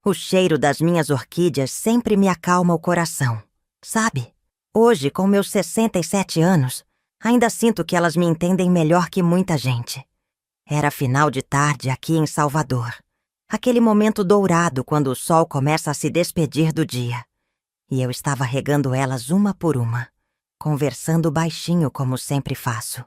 O cheiro das minhas orquídeas sempre me acalma o coração, sabe? Hoje, com meus 67 anos, ainda sinto que elas me entendem melhor que muita gente. Era final de tarde aqui em Salvador. Aquele momento dourado quando o sol começa a se despedir do dia. E eu estava regando elas uma por uma, conversando baixinho como sempre faço,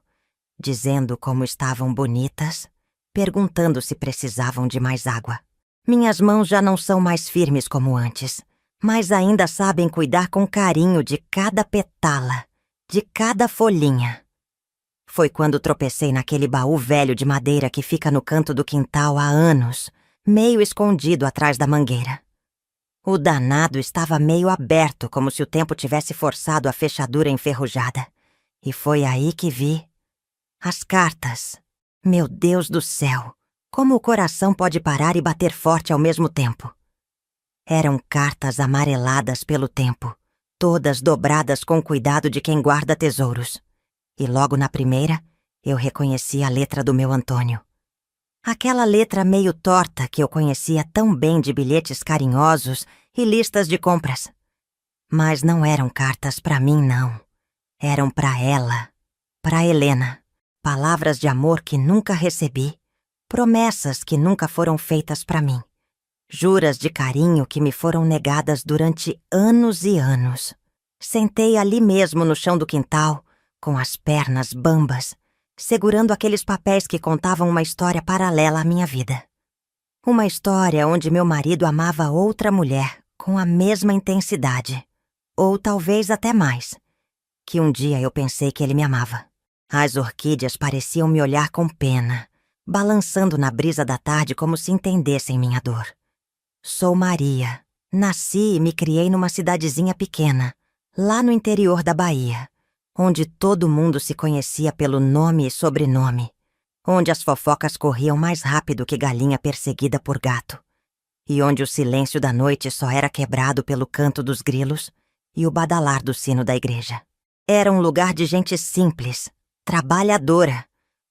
dizendo como estavam bonitas, perguntando se precisavam de mais água. Minhas mãos já não são mais firmes como antes, mas ainda sabem cuidar com carinho de cada petala, de cada folhinha. Foi quando tropecei naquele baú velho de madeira que fica no canto do quintal há anos, meio escondido atrás da mangueira. O danado estava meio aberto, como se o tempo tivesse forçado a fechadura enferrujada. E foi aí que vi as cartas. Meu Deus do céu! Como o coração pode parar e bater forte ao mesmo tempo? Eram cartas amareladas pelo tempo, todas dobradas com cuidado de quem guarda tesouros. E logo na primeira, eu reconheci a letra do meu Antônio. Aquela letra meio torta que eu conhecia tão bem de bilhetes carinhosos e listas de compras. Mas não eram cartas pra mim, não. Eram pra ela, pra Helena. Palavras de amor que nunca recebi, promessas que nunca foram feitas pra mim. Juras de carinho que me foram negadas durante anos e anos. Sentei ali mesmo no chão do quintal, com as pernas bambas, segurando aqueles papéis que contavam uma história paralela à minha vida. Uma história onde meu marido amava outra mulher com a mesma intensidade, ou talvez até mais, que um dia eu pensei que ele me amava. As orquídeas pareciam me olhar com pena, balançando na brisa da tarde como se entendessem minha dor. Sou Maria. Nasci e me criei numa cidadezinha pequena, lá no interior da Bahia, onde todo mundo se conhecia pelo nome e sobrenome, onde as fofocas corriam mais rápido que galinha perseguida por gato, e onde o silêncio da noite só era quebrado pelo canto dos grilos e o badalar do sino da igreja. Era um lugar de gente simples, trabalhadora,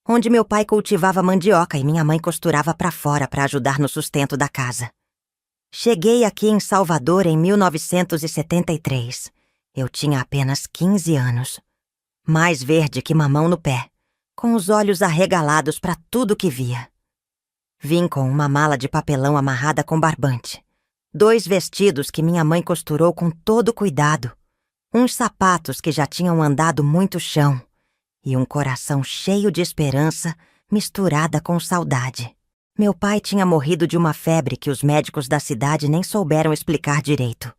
onde meu pai cultivava mandioca e minha mãe costurava pra fora para ajudar no sustento da casa. Cheguei aqui em Salvador em 1973. Eu tinha apenas 15 anos. Mais verde que mamão no pé, com os olhos arregalados para tudo que via. Vim com uma mala de papelão amarrada com barbante, 2 vestidos que minha mãe costurou com todo cuidado, uns sapatos que já tinham andado muito chão e um coração cheio de esperança misturada com saudade. Meu pai tinha morrido de uma febre que os médicos da cidade nem souberam explicar direito.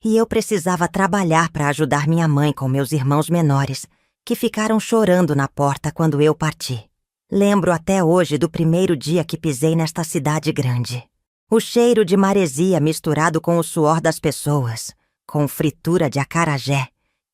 E eu precisava trabalhar para ajudar minha mãe com meus irmãos menores, que ficaram chorando na porta quando eu parti. Lembro até hoje do primeiro dia que pisei nesta cidade grande. O cheiro de maresia misturado com o suor das pessoas, com fritura de acarajé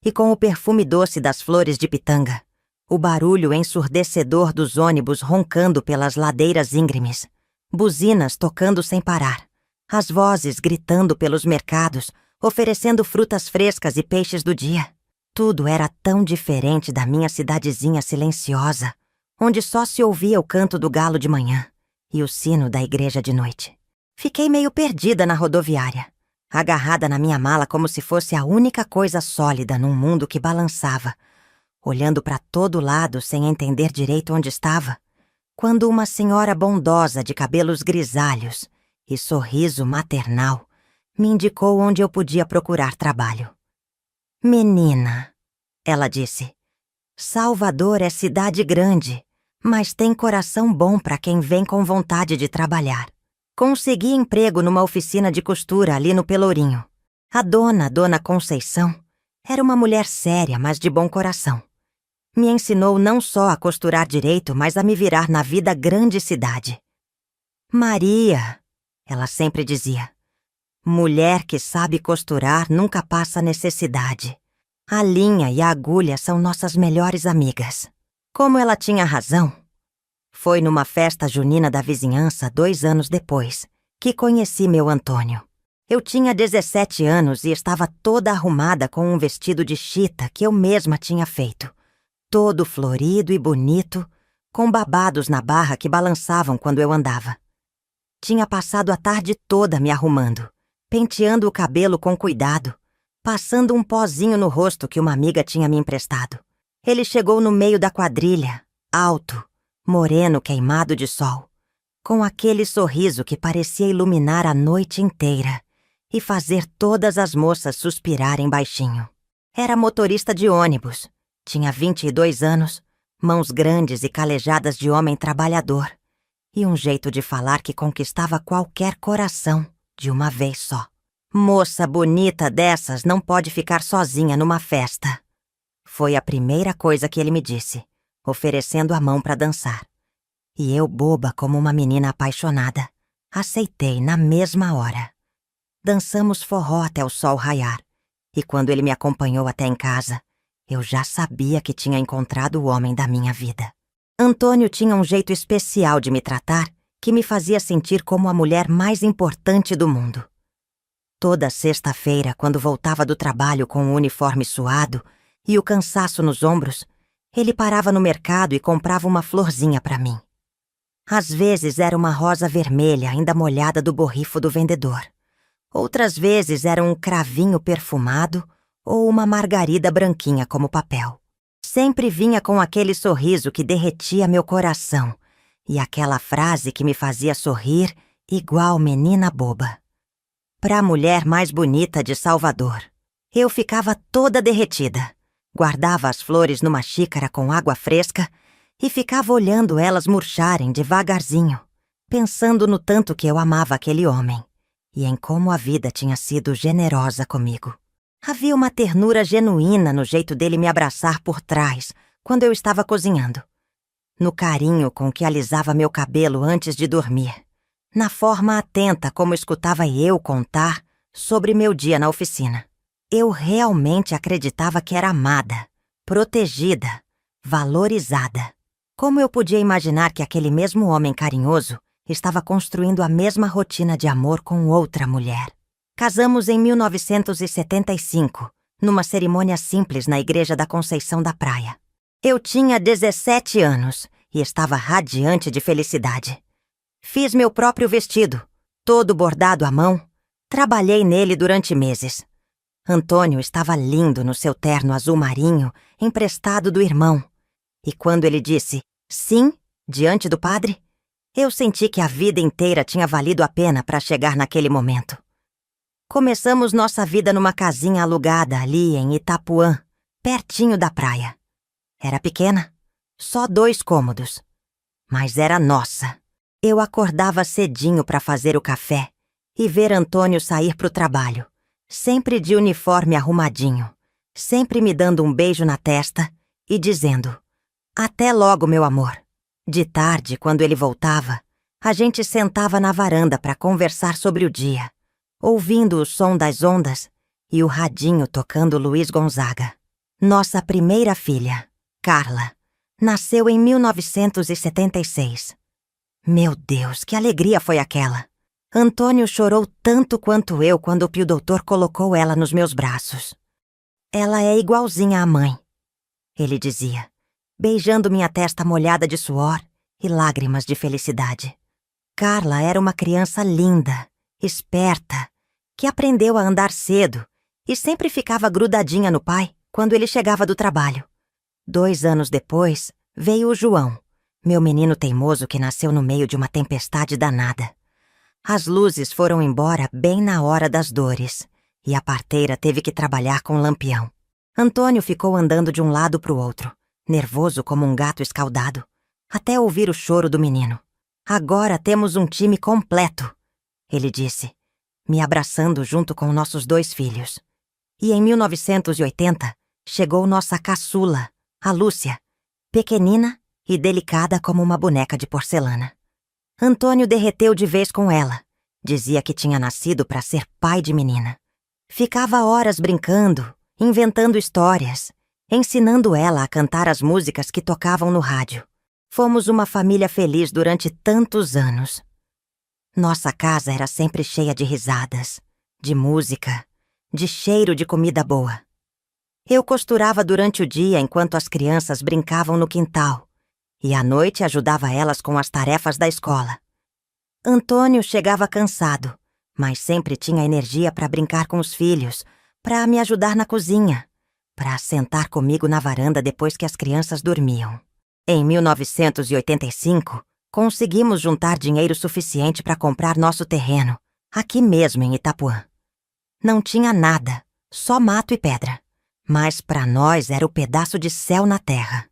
e com o perfume doce das flores de pitanga. O barulho ensurdecedor dos ônibus roncando pelas ladeiras íngremes. Buzinas tocando sem parar. As vozes gritando pelos mercados, oferecendo frutas frescas e peixes do dia. Tudo era tão diferente da minha cidadezinha silenciosa, onde só se ouvia o canto do galo de manhã e o sino da igreja de noite. Fiquei meio perdida na rodoviária, agarrada na minha mala como se fosse a única coisa sólida num mundo que balançava, olhando para todo lado sem entender direito onde estava, quando uma senhora bondosa de cabelos grisalhos e sorriso maternal me indicou onde eu podia procurar trabalho. "Menina", ela disse, "Salvador é cidade grande, mas tem coração bom para quem vem com vontade de trabalhar. Consegui emprego numa oficina de costura ali no Pelourinho. A Dona Conceição, era uma mulher séria, mas de bom coração. Me ensinou não só a costurar direito, mas a me virar na vida grande cidade. Maria", ela sempre dizia, "mulher que sabe costurar nunca passa necessidade. A linha e a agulha são nossas melhores amigas." Como ela tinha razão. Foi numa festa junina da vizinhança 2 anos depois que conheci meu Antônio. Eu tinha 17 anos e estava toda arrumada com um vestido de chita que eu mesma tinha feito, todo florido e bonito, com babados na barra que balançavam quando eu andava. Tinha passado a tarde toda me arrumando, penteando o cabelo com cuidado, passando um pozinho no rosto que uma amiga tinha me emprestado. Ele chegou no meio da quadrilha, alto, moreno queimado de sol, com aquele sorriso que parecia iluminar a noite inteira e fazer todas as moças suspirarem baixinho. Era motorista de ônibus, tinha 22 anos, mãos grandes e calejadas de homem trabalhador, e um jeito de falar que conquistava qualquer coração de uma vez só. Moça bonita dessas não pode ficar sozinha numa festa. Foi a primeira coisa que ele me disse, oferecendo a mão para dançar. E eu, boba como uma menina apaixonada, aceitei na mesma hora. Dançamos forró até o sol raiar, e quando ele me acompanhou até em casa, eu já sabia que tinha encontrado o homem da minha vida. Antônio tinha um jeito especial de me tratar que me fazia sentir como a mulher mais importante do mundo. Toda sexta-feira, quando voltava do trabalho com o uniforme suado e o cansaço nos ombros, ele parava no mercado e comprava uma florzinha para mim. Às vezes era uma rosa vermelha ainda molhada do borrifo do vendedor. Outras vezes era um cravinho perfumado ou uma margarida branquinha como papel. Sempre vinha com aquele sorriso que derretia meu coração e aquela frase que me fazia sorrir igual menina boba. Para a mulher mais bonita de Salvador, eu ficava toda derretida. Guardava as flores numa xícara com água fresca e ficava olhando elas murcharem devagarzinho, pensando no tanto que eu amava aquele homem e em como a vida tinha sido generosa comigo. Havia uma ternura genuína no jeito dele me abraçar por trás, quando eu estava cozinhando. No carinho com que alisava meu cabelo antes de dormir. Na forma atenta como escutava eu contar sobre meu dia na oficina. Eu realmente acreditava que era amada, protegida, valorizada. Como eu podia imaginar que aquele mesmo homem carinhoso estava construindo a mesma rotina de amor com outra mulher? Casamos em 1975, numa cerimônia simples na Igreja da Conceição da Praia. Eu tinha 17 anos e estava radiante de felicidade. Fiz meu próprio vestido, todo bordado à mão. Trabalhei nele durante meses. Antônio estava lindo no seu terno azul marinho, emprestado do irmão. E quando ele disse sim, diante do padre, eu senti que a vida inteira tinha valido a pena para chegar naquele momento. Começamos nossa vida numa casinha alugada ali em Itapuã, pertinho da praia. Era pequena, só 2 cômodos. Mas era nossa. Eu acordava cedinho para fazer o café e ver Antônio sair pro trabalho, sempre de uniforme arrumadinho, sempre me dando um beijo na testa e dizendo: "Até logo, meu amor." De tarde, quando ele voltava, a gente sentava na varanda para conversar sobre o dia, ouvindo o som das ondas e o radinho tocando Luiz Gonzaga. Nossa primeira filha, Carla, nasceu em 1976. Meu Deus, que alegria foi aquela! Antônio chorou tanto quanto eu quando o Pio Doutor colocou ela nos meus braços. "Ela é igualzinha à mãe", ele dizia, beijando minha testa molhada de suor e lágrimas de felicidade. Carla era uma criança linda, esperta, que aprendeu a andar cedo e sempre ficava grudadinha no pai quando ele chegava do trabalho. 2 anos depois, veio o João, meu menino teimoso que nasceu no meio de uma tempestade danada. As luzes foram embora bem na hora das dores e a parteira teve que trabalhar com lampião. Antônio ficou andando de um lado pro outro, nervoso como um gato escaldado, até ouvir o choro do menino. "Agora temos um time completo", ele disse, me abraçando junto com nossos 2 filhos. E em 1980, chegou nossa caçula, a Lúcia, pequenina e delicada como uma boneca de porcelana. Antônio derreteu de vez com ela. Dizia que tinha nascido para ser pai de menina. Ficava horas brincando, inventando histórias, ensinando ela a cantar as músicas que tocavam no rádio. Fomos uma família feliz durante tantos anos. Nossa casa era sempre cheia de risadas, de música, de cheiro de comida boa. Eu costurava durante o dia enquanto as crianças brincavam no quintal, e à noite ajudava elas com as tarefas da escola. Antônio chegava cansado, mas sempre tinha energia para brincar com os filhos, para me ajudar na cozinha, para sentar comigo na varanda depois que as crianças dormiam. Em 1985, conseguimos juntar dinheiro suficiente para comprar nosso terreno, aqui mesmo em Itapuã. Não tinha nada, só mato e pedra, mas para nós era o pedaço de céu na terra.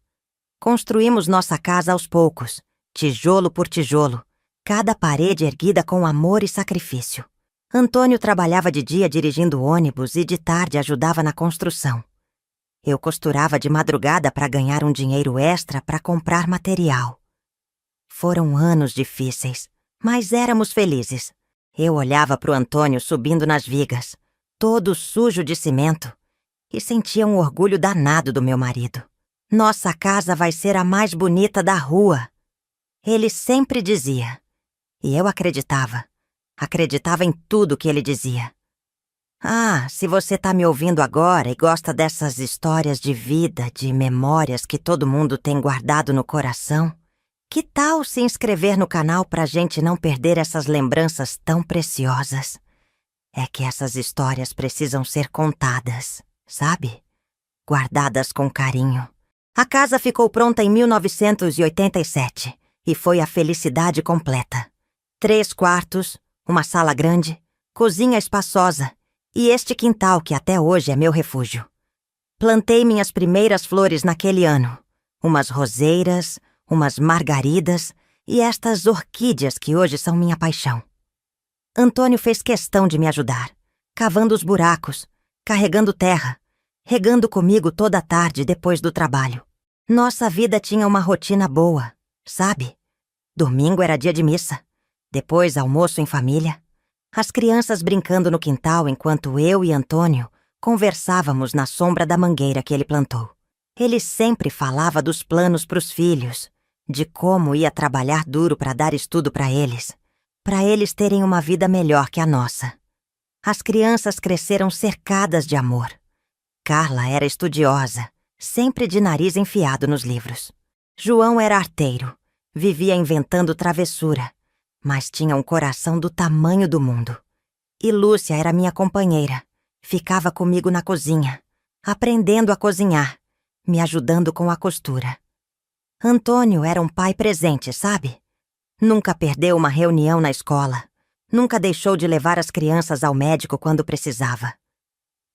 Construímos nossa casa aos poucos, tijolo por tijolo, cada parede erguida com amor e sacrifício. Antônio trabalhava de dia dirigindo ônibus e de tarde ajudava na construção. Eu costurava de madrugada para ganhar um dinheiro extra para comprar material. Foram anos difíceis, mas éramos felizes. Eu olhava para o Antônio subindo nas vigas, todo sujo de cimento, e sentia um orgulho danado do meu marido. Nossa casa vai ser a mais bonita da rua. Ele sempre dizia. E eu acreditava. Acreditava em tudo que ele dizia. Ah, se você tá me ouvindo agora e gosta dessas histórias de vida, de memórias que todo mundo tem guardado no coração, que tal se inscrever no canal pra gente não perder essas lembranças tão preciosas? É que essas histórias precisam ser contadas, sabe? Guardadas com carinho. A casa ficou pronta em 1987 e foi a felicidade completa. 3 quartos, uma sala grande, cozinha espaçosa e este quintal que até hoje é meu refúgio. Plantei minhas primeiras flores naquele ano, umas roseiras, umas margaridas e estas orquídeas que hoje são minha paixão. Antônio fez questão de me ajudar, cavando os buracos, carregando terra, regando comigo toda a tarde depois do trabalho. Nossa vida tinha uma rotina boa, sabe? Domingo era dia de missa, depois almoço em família, as crianças brincando no quintal enquanto eu e Antônio conversávamos na sombra da mangueira que ele plantou. Ele sempre falava dos planos para os filhos, de como ia trabalhar duro para dar estudo para eles terem uma vida melhor que a nossa. As crianças cresceram cercadas de amor. Carla era estudiosa, sempre de nariz enfiado nos livros. João era arteiro, vivia inventando travessura, mas tinha um coração do tamanho do mundo. E Lúcia era minha companheira, ficava comigo na cozinha, aprendendo a cozinhar, me ajudando com a costura. Antônio era um pai presente, sabe? Nunca perdeu uma reunião na escola, nunca deixou de levar as crianças ao médico quando precisava.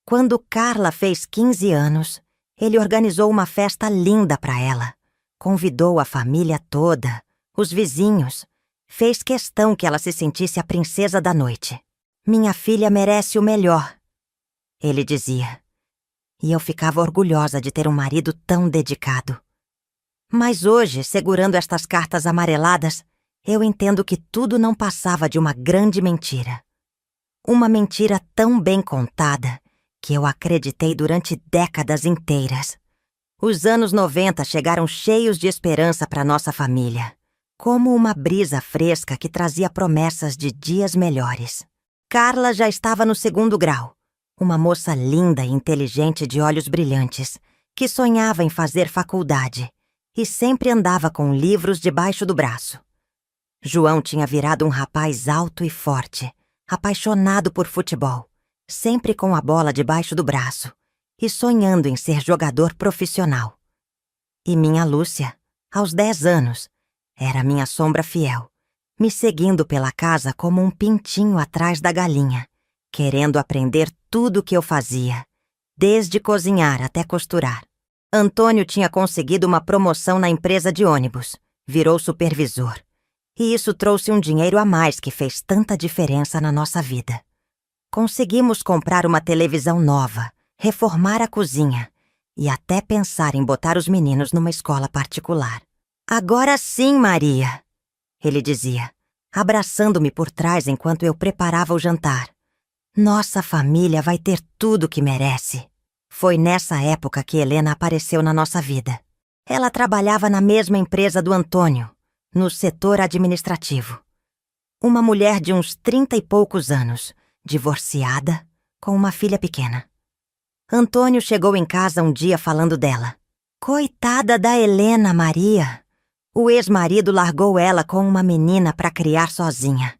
Quando Carla fez 15 anos, ele organizou uma festa linda para ela. Convidou a família toda, os vizinhos. Fez questão que ela se sentisse a princesa da noite. Minha filha merece o melhor, ele dizia. E eu ficava orgulhosa de ter um marido tão dedicado. Mas hoje, segurando estas cartas amareladas, eu entendo que tudo não passava de uma grande mentira. Uma mentira tão bem contada que eu acreditei durante décadas inteiras. Os anos 90 chegaram cheios de esperança para nossa família, como uma brisa fresca que trazia promessas de dias melhores. Carla já estava no 2º grau, uma moça linda e inteligente de olhos brilhantes, que sonhava em fazer faculdade e sempre andava com livros debaixo do braço. João tinha virado um rapaz alto e forte, apaixonado por futebol, sempre com a bola debaixo do braço e sonhando em ser jogador profissional. E minha Lúcia, aos 10 anos, era minha sombra fiel, me seguindo pela casa como um pintinho atrás da galinha, querendo aprender tudo o que eu fazia, desde cozinhar até costurar. Antônio tinha conseguido uma promoção na empresa de ônibus, virou supervisor. E isso trouxe um dinheiro a mais que fez tanta diferença na nossa vida. Conseguimos comprar uma televisão nova, reformar a cozinha e até pensar em botar os meninos numa escola particular. Agora sim, Maria, ele dizia, abraçando-me por trás enquanto eu preparava o jantar. Nossa família vai ter tudo o que merece. Foi nessa época que Helena apareceu na nossa vida. Ela trabalhava na mesma empresa do Antônio, no setor administrativo. Uma mulher de uns 30 e poucos anos, divorciada, com uma filha pequena. Antônio chegou em casa um dia falando dela. Coitada da Helena, Maria! O ex-marido largou ela com uma menina para criar sozinha.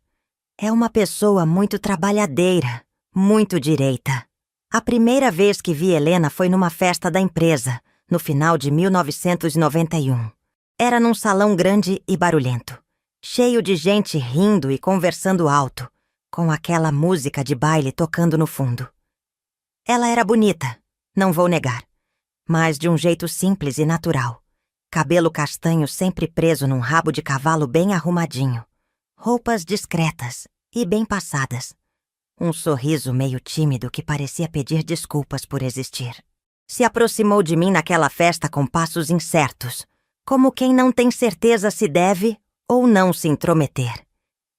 É uma pessoa muito trabalhadeira, muito direita. A primeira vez que vi Helena foi numa festa da empresa, no final de 1991. Era num salão grande e barulhento, cheio de gente rindo e conversando alto, com aquela música de baile tocando no fundo. Ela era bonita, não vou negar, mas de um jeito simples e natural. Cabelo castanho sempre preso num rabo de cavalo bem arrumadinho. Roupas discretas e bem passadas. Um sorriso meio tímido que parecia pedir desculpas por existir. Se aproximou de mim naquela festa com passos incertos, como quem não tem certeza se deve ou não se intrometer.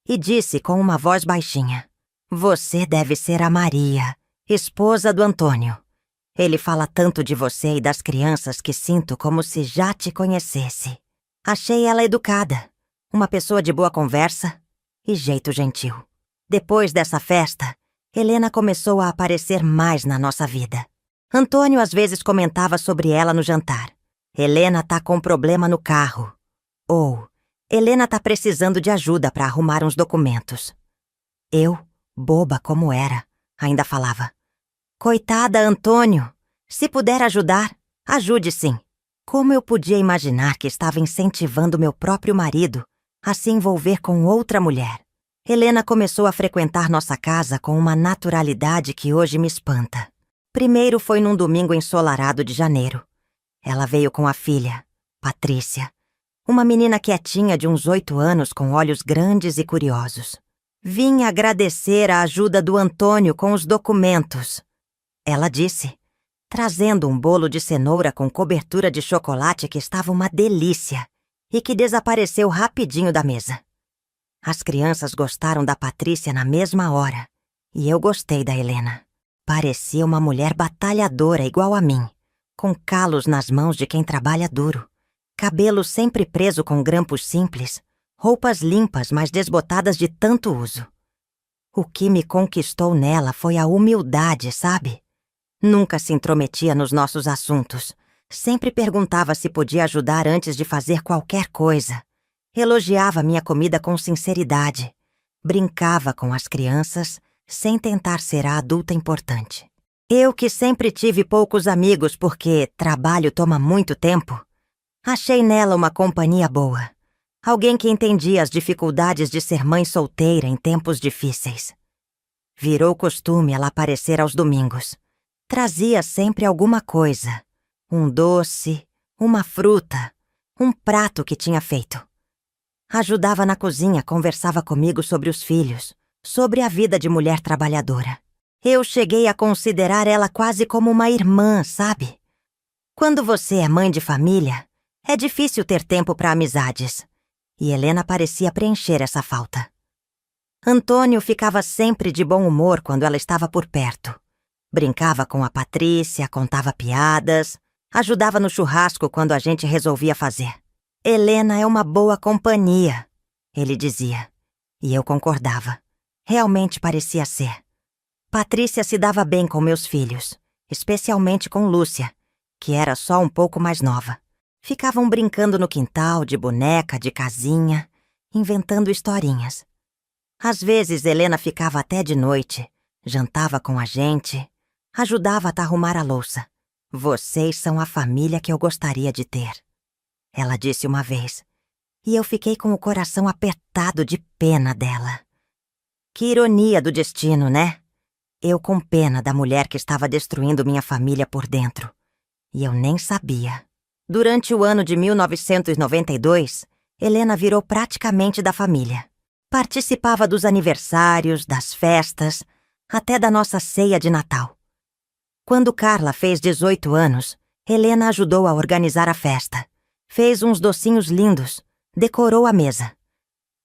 E disse com uma voz baixinha: "Você deve ser a Maria, esposa do Antônio. Ele fala tanto de você e das crianças que sinto como se já te conhecesse." Achei ela educada, uma pessoa de boa conversa e jeito gentil. Depois dessa festa, Helena começou a aparecer mais na nossa vida. Antônio às vezes comentava sobre ela no jantar. "Helena tá com problema no carro." Ou "Helena tá precisando de ajuda para arrumar uns documentos." Eu, boba como era, ainda falava: "Coitada, Antônio. Se puder ajudar, ajude sim." Como eu podia imaginar que estava incentivando meu próprio marido a se envolver com outra mulher? Helena começou a frequentar nossa casa com uma naturalidade que hoje me espanta. Primeiro foi num domingo ensolarado de janeiro. Ela veio com a filha, Patrícia, uma menina quietinha de uns 8 anos com olhos grandes e curiosos. "Vim agradecer a ajuda do Antônio com os documentos," ela disse, trazendo um bolo de cenoura com cobertura de chocolate que estava uma delícia e que desapareceu rapidinho da mesa. As crianças gostaram da Patrícia na mesma hora e eu gostei da Helena. Parecia uma mulher batalhadora igual a mim, com calos nas mãos de quem trabalha duro, cabelo sempre preso com grampos simples, roupas limpas mas desbotadas de tanto uso. O que me conquistou nela foi a humildade, sabe? Nunca se intrometia nos nossos assuntos. Sempre perguntava se podia ajudar antes de fazer qualquer coisa. Elogiava minha comida com sinceridade. Brincava com as crianças, sem tentar ser a adulta importante. Eu, que sempre tive poucos amigos porque trabalho toma muito tempo, achei nela uma companhia boa. Alguém que entendia as dificuldades de ser mãe solteira em tempos difíceis. Virou costume ela aparecer aos domingos. Trazia sempre alguma coisa. Um doce, uma fruta, um prato que tinha feito. Ajudava na cozinha, conversava comigo sobre os filhos, sobre a vida de mulher trabalhadora. Eu cheguei a considerar ela quase como uma irmã, sabe? Quando você é mãe de família, é difícil ter tempo para amizades. E Helena parecia preencher essa falta. Antônio ficava sempre de bom humor quando ela estava por perto. Brincava com a Patrícia, contava piadas, ajudava no churrasco quando a gente resolvia fazer. "Helena é uma boa companhia," ele dizia. E eu concordava. Realmente parecia ser. Patrícia se dava bem com meus filhos, especialmente com Lúcia, que era só um pouco mais nova. Ficavam brincando no quintal, de boneca, de casinha, inventando historinhas. Às vezes Helena ficava até de noite, jantava com a gente, ajudava a arrumar a louça. "Vocês são a família que eu gostaria de ter," ela disse uma vez, e eu fiquei com o coração apertado de pena dela. Que ironia do destino, né? Eu com pena da mulher que estava destruindo minha família por dentro. E eu nem sabia. Durante o ano de 1992, Helena virou praticamente da família. Participava dos aniversários, das festas, até da nossa ceia de Natal. Quando Carla fez 18 anos, Helena ajudou a organizar a festa. Fez uns docinhos lindos, decorou a mesa.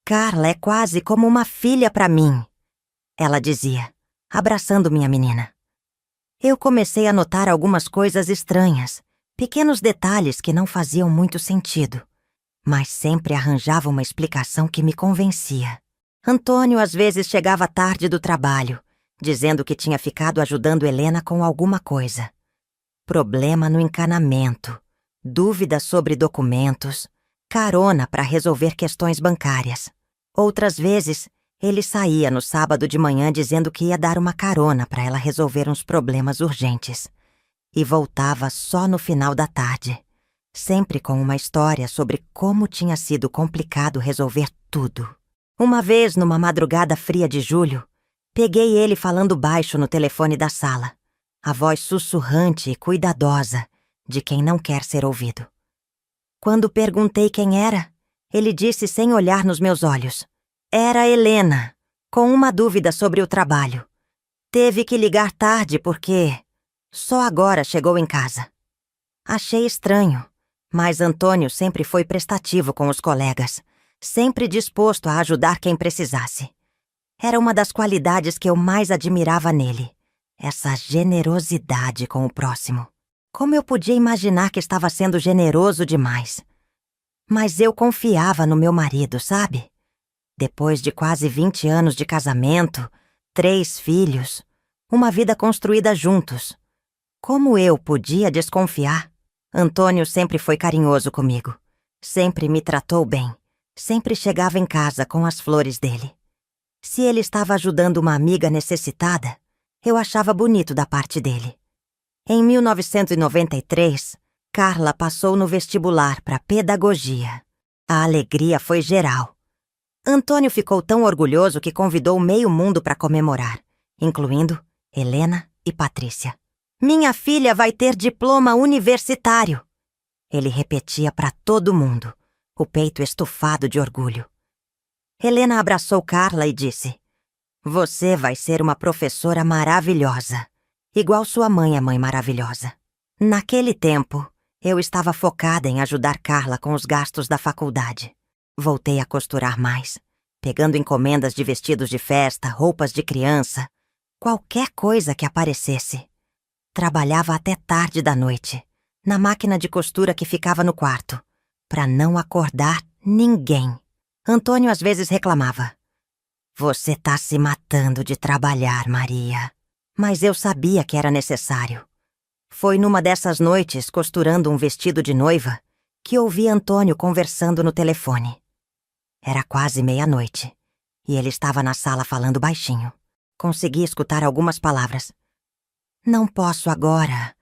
"Carla é quase como uma filha para mim," ela dizia, abraçando minha menina. Eu comecei a notar algumas coisas estranhas, pequenos detalhes que não faziam muito sentido, mas sempre arranjava uma explicação que me convencia. Antônio às vezes chegava tarde do trabalho, dizendo que tinha ficado ajudando Helena com alguma coisa. Problema no encanamento, dúvidas sobre documentos, carona para resolver questões bancárias. Outras vezes, ele saía no sábado de manhã dizendo que ia dar uma carona para ela resolver uns problemas urgentes. E voltava só no final da tarde, sempre com uma história sobre como tinha sido complicado resolver tudo. Uma vez, numa madrugada fria de julho, peguei ele falando baixo no telefone da sala, a voz sussurrante e cuidadosa de quem não quer ser ouvido. Quando perguntei quem era, ele disse sem olhar nos meus olhos: "Era Helena, com uma dúvida sobre o trabalho. Teve que ligar tarde porque só agora chegou em casa." Achei estranho, mas Antônio sempre foi prestativo com os colegas, sempre disposto a ajudar quem precisasse. Era uma das qualidades que eu mais admirava nele, essa generosidade com o próximo. Como eu podia imaginar que estava sendo generoso demais? Mas eu confiava no meu marido, sabe? Depois de quase 20 anos de casamento, 3 filhos, uma vida construída juntos. Como eu podia desconfiar? Antônio sempre foi carinhoso comigo. Sempre me tratou bem. Sempre chegava em casa com as flores dele. Se ele estava ajudando uma amiga necessitada, eu achava bonito da parte dele. Em 1993, Carla passou no vestibular para pedagogia. A alegria foi geral. Antônio ficou tão orgulhoso que convidou meio mundo para comemorar, incluindo Helena e Patrícia. "Minha filha vai ter diploma universitário", ele repetia para todo mundo, o peito estufado de orgulho. Helena abraçou Carla e disse: "Você vai ser uma professora maravilhosa, igual sua mãe é mãe maravilhosa." Naquele tempo, eu estava focada em ajudar Carla com os gastos da faculdade. Voltei a costurar mais, pegando encomendas de vestidos de festa, roupas de criança, qualquer coisa que aparecesse. Trabalhava até tarde da noite, na máquina de costura que ficava no quarto, para não acordar ninguém. Antônio às vezes reclamava: "Você tá se matando de trabalhar, Maria." Mas eu sabia que era necessário. Foi numa dessas noites, costurando um vestido de noiva, que ouvi Antônio conversando no telefone. Era quase meia-noite, e ele estava na sala falando baixinho. Consegui escutar algumas palavras. "Não posso agora.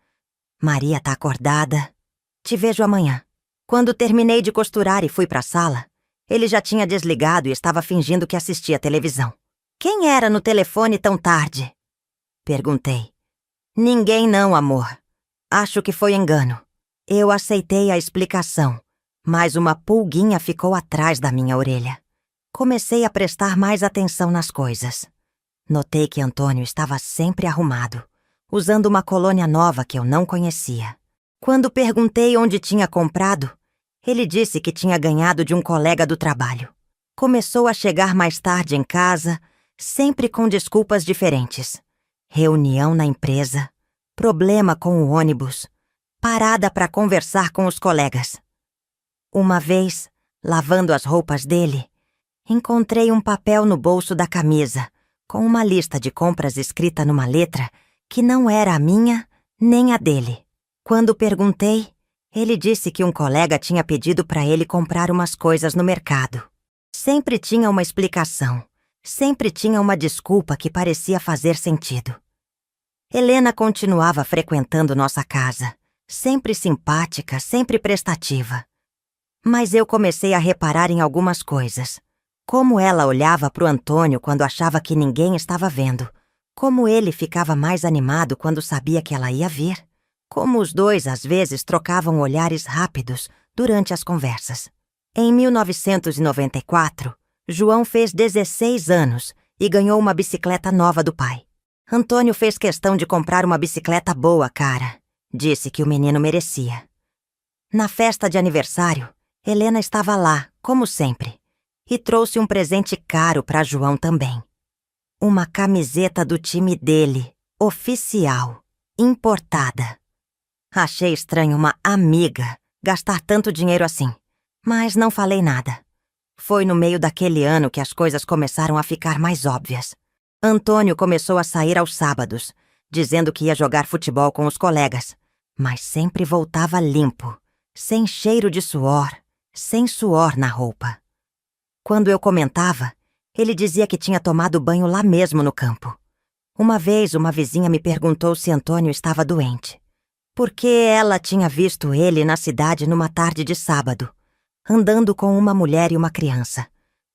Maria tá acordada. Te vejo amanhã." Quando terminei de costurar e fui para a sala, ele já tinha desligado e estava fingindo que assistia televisão. "Quem era no telefone tão tarde?" perguntei. "Ninguém não, amor. Acho que foi engano." Eu aceitei a explicação, mas uma pulguinha ficou atrás da minha orelha. Comecei a prestar mais atenção nas coisas. Notei que Antônio estava sempre arrumado, usando uma colônia nova que eu não conhecia. Quando perguntei onde tinha comprado, ele disse que tinha ganhado de um colega do trabalho. Começou a chegar mais tarde em casa, sempre com desculpas diferentes. Reunião na empresa, problema com o ônibus, parada para conversar com os colegas. Uma vez, lavando as roupas dele, encontrei um papel no bolso da camisa, com uma lista de compras escrita numa letra que não era a minha nem a dele. Quando perguntei, ele disse que um colega tinha pedido para ele comprar umas coisas no mercado. Sempre tinha uma explicação, sempre tinha uma desculpa que parecia fazer sentido. Helena continuava frequentando nossa casa, sempre simpática, sempre prestativa. Mas eu comecei a reparar em algumas coisas. Como ela olhava para o Antônio quando achava que ninguém estava vendo. Como ele ficava mais animado quando sabia que ela ia vir. Como os dois, às vezes, trocavam olhares rápidos durante as conversas. Em 1994, João fez 16 anos e ganhou uma bicicleta nova do pai. Antônio fez questão de comprar uma bicicleta boa, cara. Disse que o menino merecia. Na festa de aniversário, Helena estava lá, como sempre, e trouxe um presente caro para João também. Uma camiseta do time dele, oficial, importada. Achei estranho uma amiga gastar tanto dinheiro assim, mas não falei nada. Foi no meio daquele ano que as coisas começaram a ficar mais óbvias. Antônio começou a sair aos sábados, dizendo que ia jogar futebol com os colegas, mas sempre voltava limpo, sem cheiro de suor, sem suor na roupa. Quando eu comentava, ele dizia que tinha tomado banho lá mesmo no campo. Uma vez, uma vizinha me perguntou se Antônio estava doente, porque ela tinha visto ele na cidade numa tarde de sábado, andando com uma mulher e uma criança,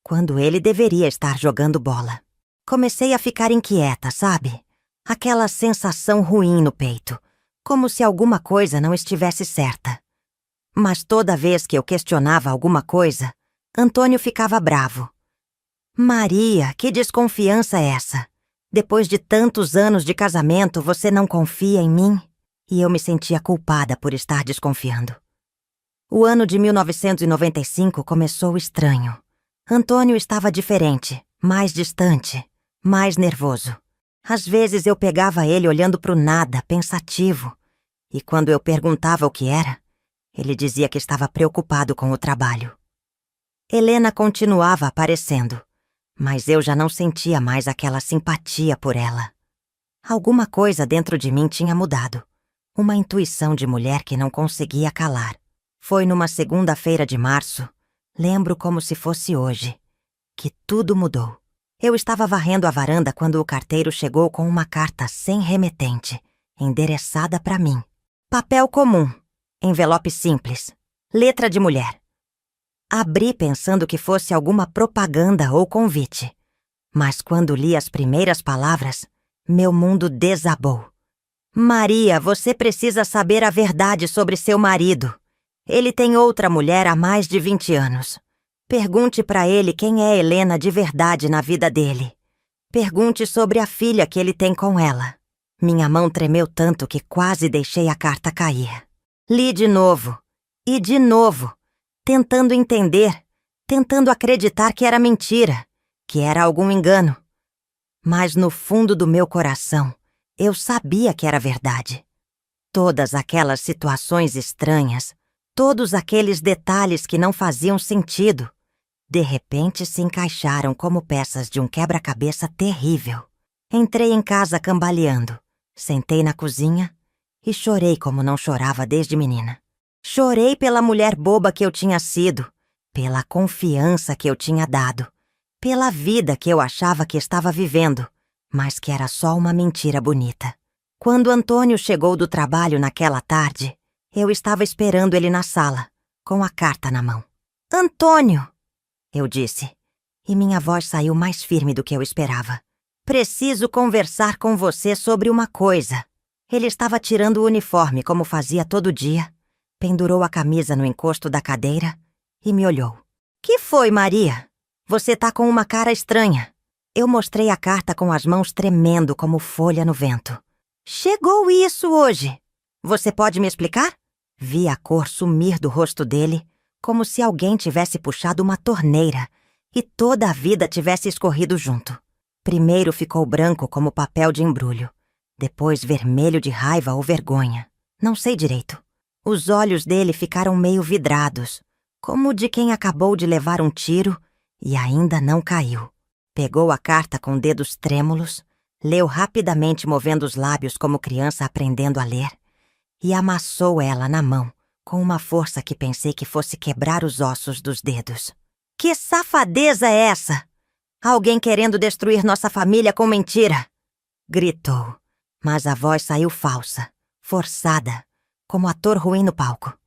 quando ele deveria estar jogando bola. Comecei a ficar inquieta, sabe? Aquela sensação ruim no peito, como se alguma coisa não estivesse certa. Mas toda vez que eu questionava alguma coisa, Antônio ficava bravo. Maria, que desconfiança é essa? Depois de tantos anos de casamento, você não confia em mim? E eu me sentia culpada por estar desconfiando. O ano de 1995 começou estranho. Antônio estava diferente, mais distante, mais nervoso. Às vezes eu pegava ele olhando pro nada, pensativo. E quando eu perguntava o que era, ele dizia que estava preocupado com o trabalho. Helena continuava aparecendo, mas eu já não sentia mais aquela simpatia por ela. Alguma coisa dentro de mim tinha mudado. Uma intuição de mulher que não conseguia calar. Foi numa segunda-feira de março, lembro como se fosse hoje, que tudo mudou. Eu estava varrendo a varanda quando o carteiro chegou com uma carta sem remetente, endereçada para mim. Papel comum, envelope simples, letra de mulher. Abri pensando que fosse alguma propaganda ou convite. Mas quando li as primeiras palavras, meu mundo desabou. Maria, você precisa saber a verdade sobre seu marido. Ele tem outra mulher há mais de 20 anos. Pergunte para ele quem é Helena de verdade na vida dele. Pergunte sobre a filha que ele tem com ela. Minha mão tremeu tanto que quase deixei a carta cair. Li de novo. E de novo. Tentando entender. Tentando acreditar que era mentira. Que era algum engano. Mas no fundo do meu coração, eu sabia que era verdade. Todas aquelas situações estranhas, todos aqueles detalhes que não faziam sentido, de repente se encaixaram como peças de um quebra-cabeça terrível. Entrei em casa cambaleando, sentei na cozinha e chorei como não chorava desde menina. Chorei pela mulher boba que eu tinha sido, pela confiança que eu tinha dado, pela vida que eu achava que estava vivendo, mas que era só uma mentira bonita. Quando Antônio chegou do trabalho naquela tarde, eu estava esperando ele na sala, com a carta na mão. Antônio! Eu disse, e minha voz saiu mais firme do que eu esperava. Preciso conversar com você sobre uma coisa. Ele estava tirando o uniforme, como fazia todo dia, pendurou a camisa no encosto da cadeira e me olhou. Que foi, Maria? Você tá com uma cara estranha. Eu mostrei a carta com as mãos tremendo como folha no vento. Chegou isso hoje. Você pode me explicar? Vi a cor sumir do rosto dele, como se alguém tivesse puxado uma torneira e toda a vida tivesse escorrido junto. Primeiro ficou branco como papel de embrulho, depois vermelho de raiva ou vergonha. Não sei direito. Os olhos dele ficaram meio vidrados, como de quem acabou de levar um tiro e ainda não caiu. Pegou a carta com dedos trêmulos, leu rapidamente movendo os lábios como criança aprendendo a ler e amassou ela na mão com uma força que pensei que fosse quebrar os ossos dos dedos. Que safadeza é essa? Alguém querendo destruir nossa família com mentira! Gritou, mas a voz saiu falsa, forçada, como ator ruim no palco.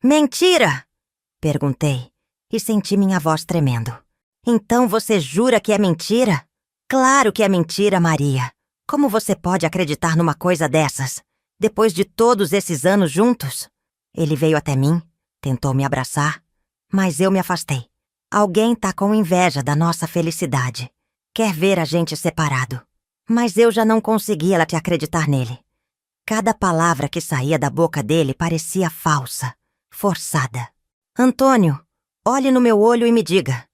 Mentira! Perguntei e senti minha voz tremendo. Então você jura que é mentira? Claro que é mentira, Maria. Como você pode acreditar numa coisa dessas, depois de todos esses anos juntos? Ele veio até mim, tentou me abraçar, mas eu me afastei. Alguém tá com inveja da nossa felicidade. Quer ver a gente separado. Mas eu já não conseguia te acreditar nele. Cada palavra que saía da boca dele parecia falsa, forçada. Antônio, olhe no meu olho e me diga.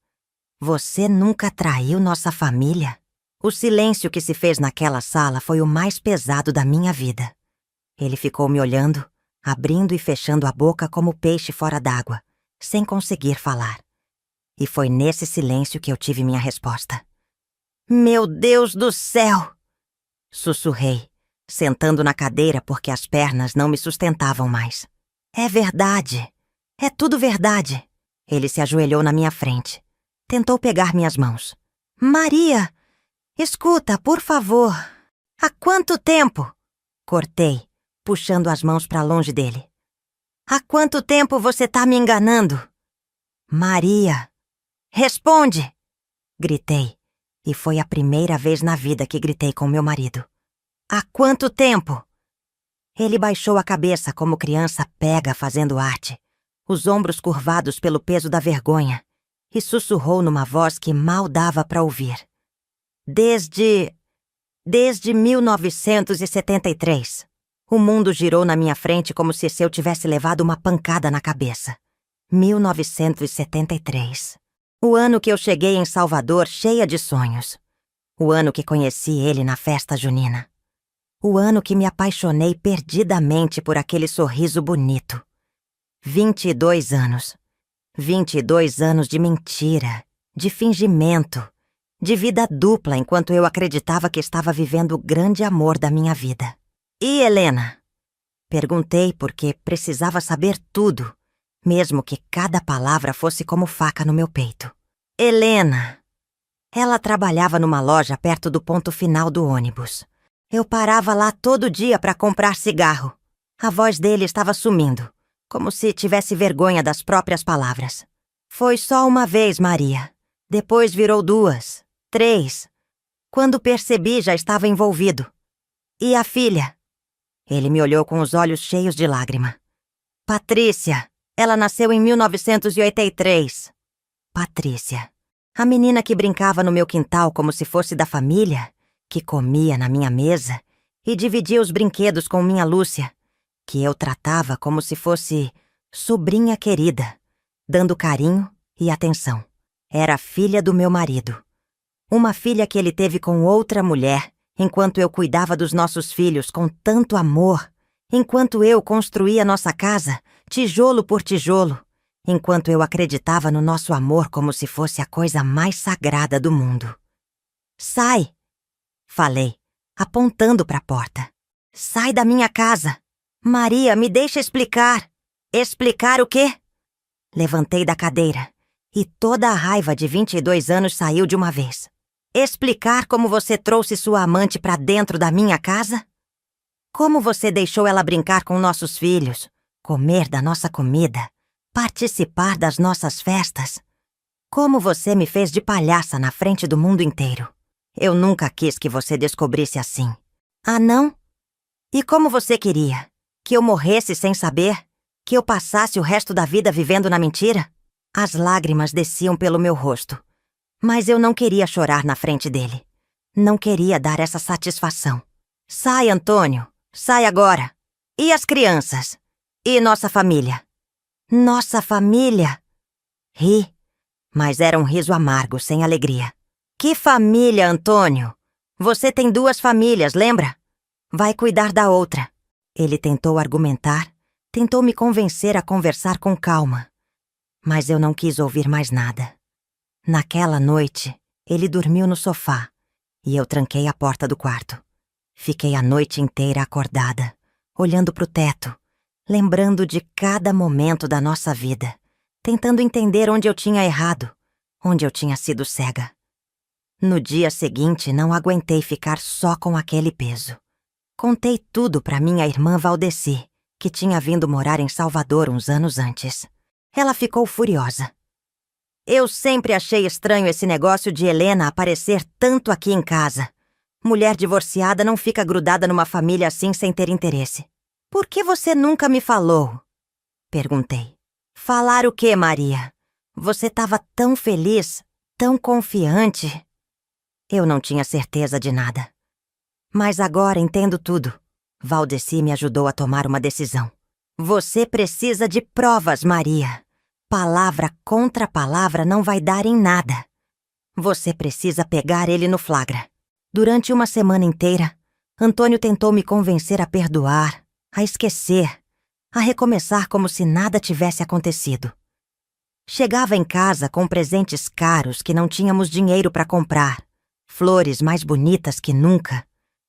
Você nunca traiu nossa família? O silêncio que se fez naquela sala foi o mais pesado da minha vida. Ele ficou me olhando, abrindo e fechando a boca como peixe fora d'água, sem conseguir falar. E foi nesse silêncio que eu tive minha resposta. Meu Deus do céu! Sussurrei, sentando na cadeira porque as pernas não me sustentavam mais. É verdade. É tudo verdade. Ele se ajoelhou na minha frente. Tentou pegar minhas mãos. Maria, escuta, por favor. Há quanto tempo? Cortei, puxando as mãos para longe dele. Há quanto tempo você tá me enganando? Maria, responde! Gritei, e foi a primeira vez na vida que gritei com meu marido. Há quanto tempo? Ele baixou a cabeça como criança pega fazendo arte, os ombros curvados pelo peso da vergonha, e sussurrou numa voz que mal dava para ouvir. Desde 1973. O mundo girou na minha frente como se eu tivesse levado uma pancada na cabeça. 1973. O ano que eu cheguei em Salvador cheia de sonhos. O ano que conheci ele na festa junina. O ano que me apaixonei perdidamente por aquele sorriso bonito. 22 anos. 22 anos de mentira, de fingimento, de vida dupla enquanto eu acreditava que estava vivendo o grande amor da minha vida. E Helena? Perguntei porque precisava saber tudo, mesmo que cada palavra fosse como faca no meu peito. Helena. Ela trabalhava numa loja perto do ponto final do ônibus. Eu parava lá todo dia para comprar cigarro. A voz dele estava sumindo, como se tivesse vergonha das próprias palavras. Foi só uma vez, Maria. Depois virou 2, 3. Quando percebi, já estava envolvido. E a filha? Ele me olhou com os olhos cheios de lágrima. Patrícia. Ela nasceu em 1983. Patrícia. A menina que brincava no meu quintal como se fosse da família, que comia na minha mesa e dividia os brinquedos com minha Lúcia, que eu tratava como se fosse sobrinha querida, dando carinho e atenção. Era filha do meu marido. Uma filha que ele teve com outra mulher, enquanto eu cuidava dos nossos filhos com tanto amor, enquanto eu construía nossa casa, tijolo por tijolo, enquanto eu acreditava no nosso amor como se fosse a coisa mais sagrada do mundo. Sai! Falei, apontando para a porta. Sai da minha casa! Maria, me deixa explicar! Explicar o quê? Levantei da cadeira, e toda a raiva de 22 anos saiu de uma vez. Explicar como você trouxe sua amante para dentro da minha casa? Como você deixou ela brincar com nossos filhos, comer da nossa comida, participar das nossas festas? Como você me fez de palhaça na frente do mundo inteiro? Eu nunca quis que você descobrisse assim. Ah, não? E como você queria? Que eu morresse sem saber? Que eu passasse o resto da vida vivendo na mentira? As lágrimas desciam pelo meu rosto. Mas eu não queria chorar na frente dele. Não queria dar essa satisfação. Sai, Antônio. Sai agora. E as crianças? E nossa família? Nossa família? Ri, mas era um riso amargo, sem alegria. Que família, Antônio? Você tem 2 famílias, lembra? Vai cuidar da outra. Ele tentou argumentar, tentou me convencer a conversar com calma. Mas eu não quis ouvir mais nada. Naquela noite, ele dormiu no sofá e eu tranquei a porta do quarto. Fiquei a noite inteira acordada, olhando pro teto, lembrando de cada momento da nossa vida, tentando entender onde eu tinha errado, onde eu tinha sido cega. No dia seguinte, não aguentei ficar só com aquele peso. Contei tudo para minha irmã Valdeci, que tinha vindo morar em Salvador uns anos antes. Ela ficou furiosa. Eu sempre achei estranho esse negócio de Helena aparecer tanto aqui em casa. Mulher divorciada não fica grudada numa família assim sem ter interesse. Por que você nunca me falou? Perguntei. Falar o quê, Maria? Você estava tão feliz, tão confiante. Eu não tinha certeza de nada. Mas agora entendo tudo. Valdeci me ajudou a tomar uma decisão. Você precisa de provas, Maria. Palavra contra palavra não vai dar em nada. Você precisa pegar ele no flagra. Durante uma semana inteira, Antônio tentou me convencer a perdoar, a esquecer, a recomeçar como se nada tivesse acontecido. Chegava em casa com presentes caros que não tínhamos dinheiro para comprar, flores mais bonitas que nunca,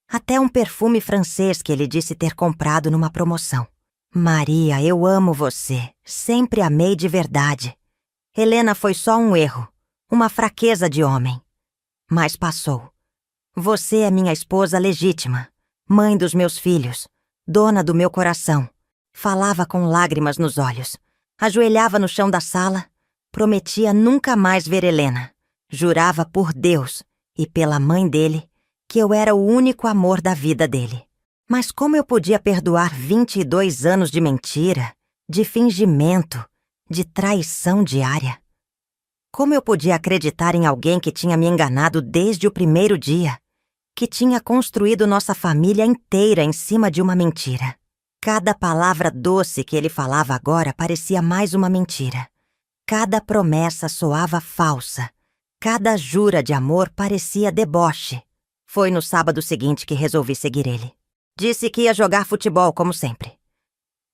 até um perfume francês que ele disse ter comprado numa promoção. Maria, eu amo você. Sempre amei de verdade. Helena foi só um erro, uma fraqueza de homem. Mas passou. Você é minha esposa legítima, mãe dos meus filhos, dona do meu coração. Falava com lágrimas nos olhos, ajoelhava no chão da sala, prometia nunca mais ver Helena. Jurava por Deus e pela mãe dele que eu era o único amor da vida dele. Mas como eu podia perdoar 22 anos de mentira, de fingimento, de traição diária? Como eu podia acreditar em alguém que tinha me enganado desde o primeiro dia, que tinha construído nossa família inteira em cima de uma mentira? Cada palavra doce que ele falava agora parecia mais uma mentira. Cada promessa soava falsa. Cada jura de amor parecia deboche. Foi no sábado seguinte que resolvi seguir ele. Disse que ia jogar futebol, como sempre.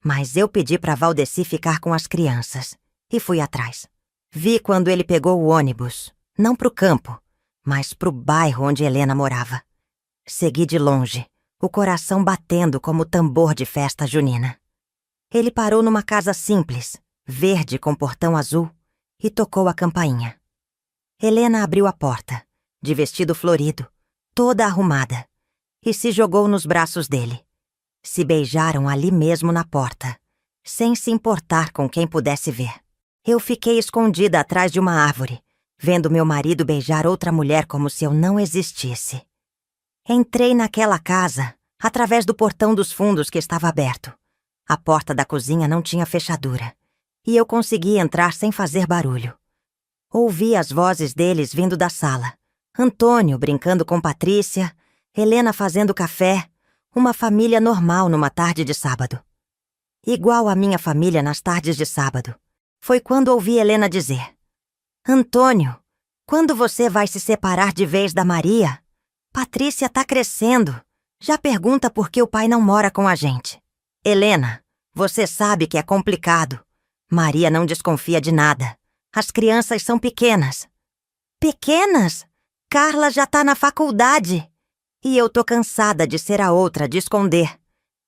Mas eu pedi para Valdeci ficar com as crianças e fui atrás. Vi quando ele pegou o ônibus, não pro campo, mas pro bairro onde Helena morava. Segui de longe, o coração batendo como tambor de festa junina. Ele parou numa casa simples, verde com portão azul, e tocou a campainha. Helena abriu a porta, de vestido florido, toda arrumada, e se jogou nos braços dele. Se beijaram ali mesmo na porta, sem se importar com quem pudesse ver. Eu fiquei escondida atrás de uma árvore, vendo meu marido beijar outra mulher como se eu não existisse. Entrei naquela casa, através do portão dos fundos que estava aberto. A porta da cozinha não tinha fechadura, e eu consegui entrar sem fazer barulho. Ouvi as vozes deles vindo da sala. Antônio brincando com Patrícia, Helena fazendo café, uma família normal numa tarde de sábado. Igual a minha família nas tardes de sábado. Foi quando ouvi Helena dizer: Antônio, quando você vai se separar de vez da Maria? Patrícia tá crescendo. Já pergunta por que o pai não mora com a gente. Helena, você sabe que é complicado. Maria não desconfia de nada. As crianças são pequenas. Pequenas? Carla já tá na faculdade. E eu tô cansada de ser a outra de esconder.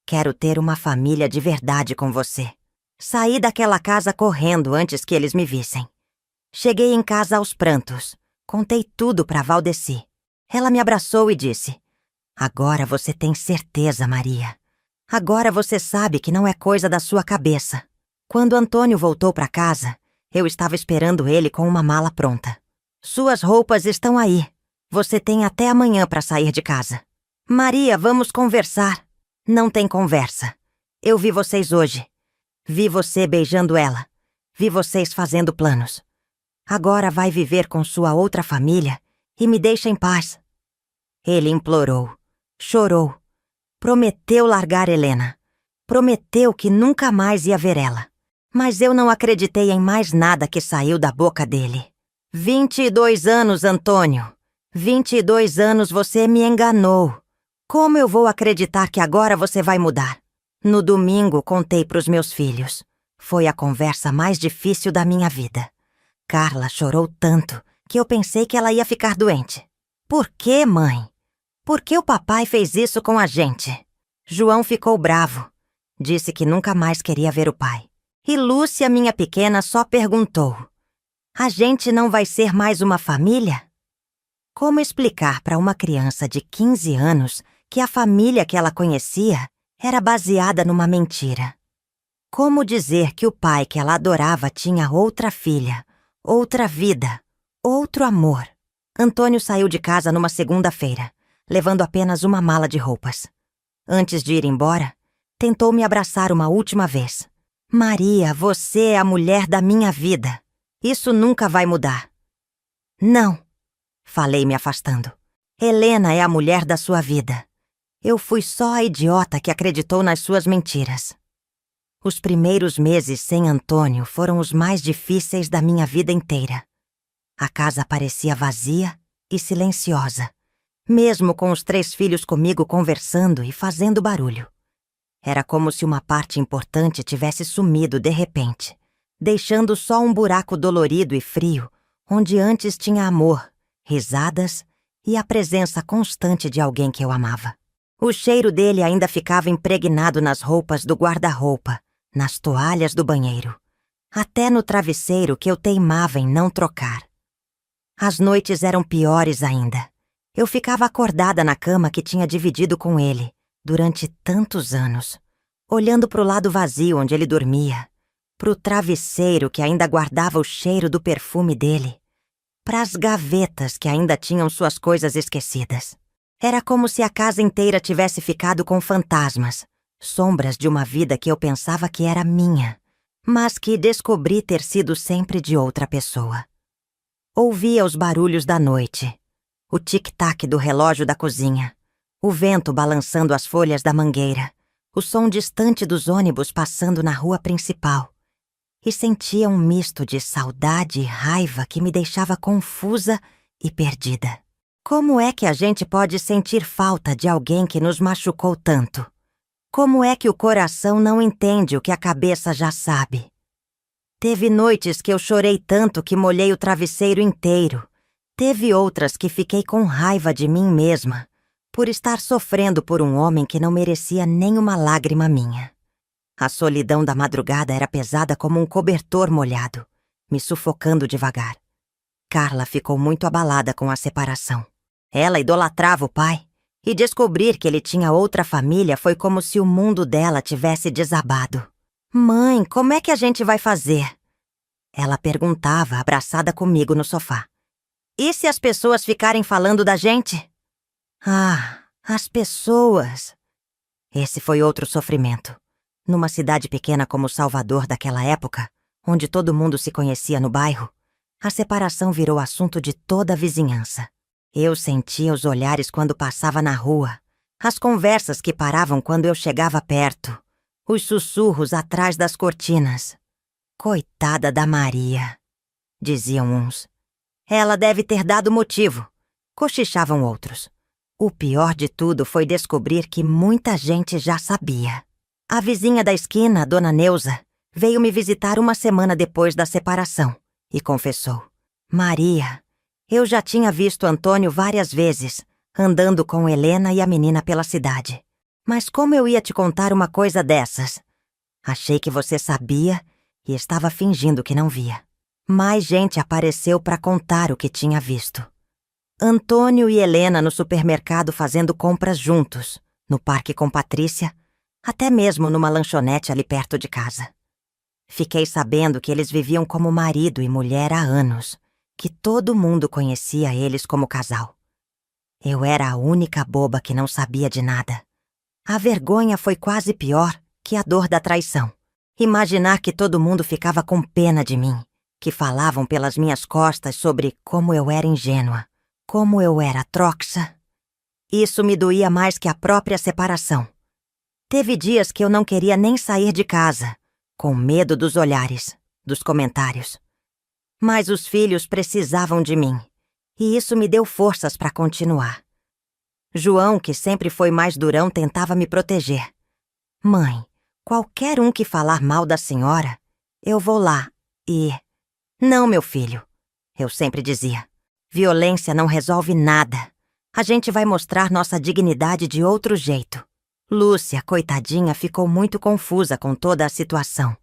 Quero ter uma família de verdade com você. Saí daquela casa correndo antes que eles me vissem. Cheguei em casa aos prantos. Contei tudo pra Valdeci. Ela me abraçou e disse: Agora você tem certeza, Maria. Agora você sabe que não é coisa da sua cabeça. Quando Antônio voltou pra casa, eu estava esperando ele com uma mala pronta. Suas roupas estão aí. Você tem até amanhã pra sair de casa. Maria, vamos conversar. Não tem conversa. Eu vi vocês hoje. Vi você beijando ela. Vi vocês fazendo planos. Agora vai viver com sua outra família e me deixa em paz. Ele implorou, chorou, prometeu largar Helena. Prometeu que nunca mais ia ver ela. Mas eu não acreditei em mais nada que saiu da boca dele. 22 anos, Antônio. 22 anos você me enganou. Como eu vou acreditar que agora você vai mudar? No domingo, contei pros meus filhos. Foi a conversa mais difícil da minha vida. Carla chorou tanto que eu pensei que ela ia ficar doente. Por que, mãe? Por que o papai fez isso com a gente? João ficou bravo. Disse que nunca mais queria ver o pai. E Lúcia, minha pequena, só perguntou: A gente não vai ser mais uma família? Como explicar para uma criança de 15 anos que a família que ela conhecia era baseada numa mentira? Como dizer que o pai que ela adorava tinha outra filha, outra vida, outro amor? Antônio saiu de casa numa segunda-feira, levando apenas uma mala de roupas. Antes de ir embora, tentou me abraçar uma última vez. Maria, você é a mulher da minha vida. Isso nunca vai mudar. Não, falei me afastando. Helena é a mulher da sua vida. Eu fui só a idiota que acreditou nas suas mentiras. Os primeiros meses sem Antônio foram os mais difíceis da minha vida inteira. A casa parecia vazia e silenciosa, mesmo com os 3 filhos comigo conversando e fazendo barulho. Era como se uma parte importante tivesse sumido de repente, deixando só um buraco dolorido e frio, onde antes tinha amor, risadas e a presença constante de alguém que eu amava. O cheiro dele ainda ficava impregnado nas roupas do guarda-roupa, nas toalhas do banheiro. Até no travesseiro que eu teimava em não trocar. As noites eram piores ainda. Eu ficava acordada na cama que tinha dividido com ele durante tantos anos, olhando para o lado vazio onde ele dormia, para o travesseiro que ainda guardava o cheiro do perfume dele, para as gavetas que ainda tinham suas coisas esquecidas. Era como se a casa inteira tivesse ficado com fantasmas, sombras de uma vida que eu pensava que era minha, mas que descobri ter sido sempre de outra pessoa. Ouvia os barulhos da noite, o tic-tac do relógio da cozinha, o vento balançando as folhas da mangueira, o som distante dos ônibus passando na rua principal, e sentia um misto de saudade e raiva que me deixava confusa e perdida. Como é que a gente pode sentir falta de alguém que nos machucou tanto? Como é que o coração não entende o que a cabeça já sabe? Teve noites que eu chorei tanto que molhei o travesseiro inteiro. Teve outras que fiquei com raiva de mim mesma, por estar sofrendo por um homem que não merecia nem uma lágrima minha. A solidão da madrugada era pesada como um cobertor molhado, me sufocando devagar. Carla ficou muito abalada com a separação. Ela idolatrava o pai, e descobrir que ele tinha outra família foi como se o mundo dela tivesse desabado. Mãe, como é que a gente vai fazer? Ela perguntava, abraçada comigo no sofá. E se as pessoas ficarem falando da gente? Ah, as pessoas. Esse foi outro sofrimento. Numa cidade pequena como Salvador daquela época, onde todo mundo se conhecia no bairro, a separação virou assunto de toda a vizinhança. Eu sentia os olhares quando passava na rua, as conversas que paravam quando eu chegava perto, os sussurros atrás das cortinas. Coitada da Maria, diziam uns. Ela deve ter dado motivo, cochichavam outros. O pior de tudo foi descobrir que muita gente já sabia. A vizinha da esquina, a dona Neuza, veio me visitar uma semana depois da separação e confessou: Maria, eu já tinha visto Antônio várias vezes, andando com Helena e a menina pela cidade. Mas como eu ia te contar uma coisa dessas? Achei que você sabia e estava fingindo que não via. Mais gente apareceu para contar o que tinha visto. Antônio e Helena no supermercado fazendo compras juntos, no parque com Patrícia, até mesmo numa lanchonete ali perto de casa. Fiquei sabendo que eles viviam como marido e mulher há anos, que todo mundo conhecia eles como casal. Eu era a única boba que não sabia de nada. A vergonha foi quase pior que a dor da traição. Imaginar que todo mundo ficava com pena de mim, que falavam pelas minhas costas sobre como eu era ingênua, como eu era troxa. Isso me doía mais que a própria separação. Teve dias que eu não queria nem sair de casa, com medo dos olhares, dos comentários. Mas os filhos precisavam de mim, e isso me deu forças para continuar. João, que sempre foi mais durão, tentava me proteger. Mãe, qualquer um que falar mal da senhora, eu vou lá e... Não, meu filho, eu sempre dizia. Violência não resolve nada. A gente vai mostrar nossa dignidade de outro jeito. Lúcia, coitadinha, ficou muito confusa com toda a situação.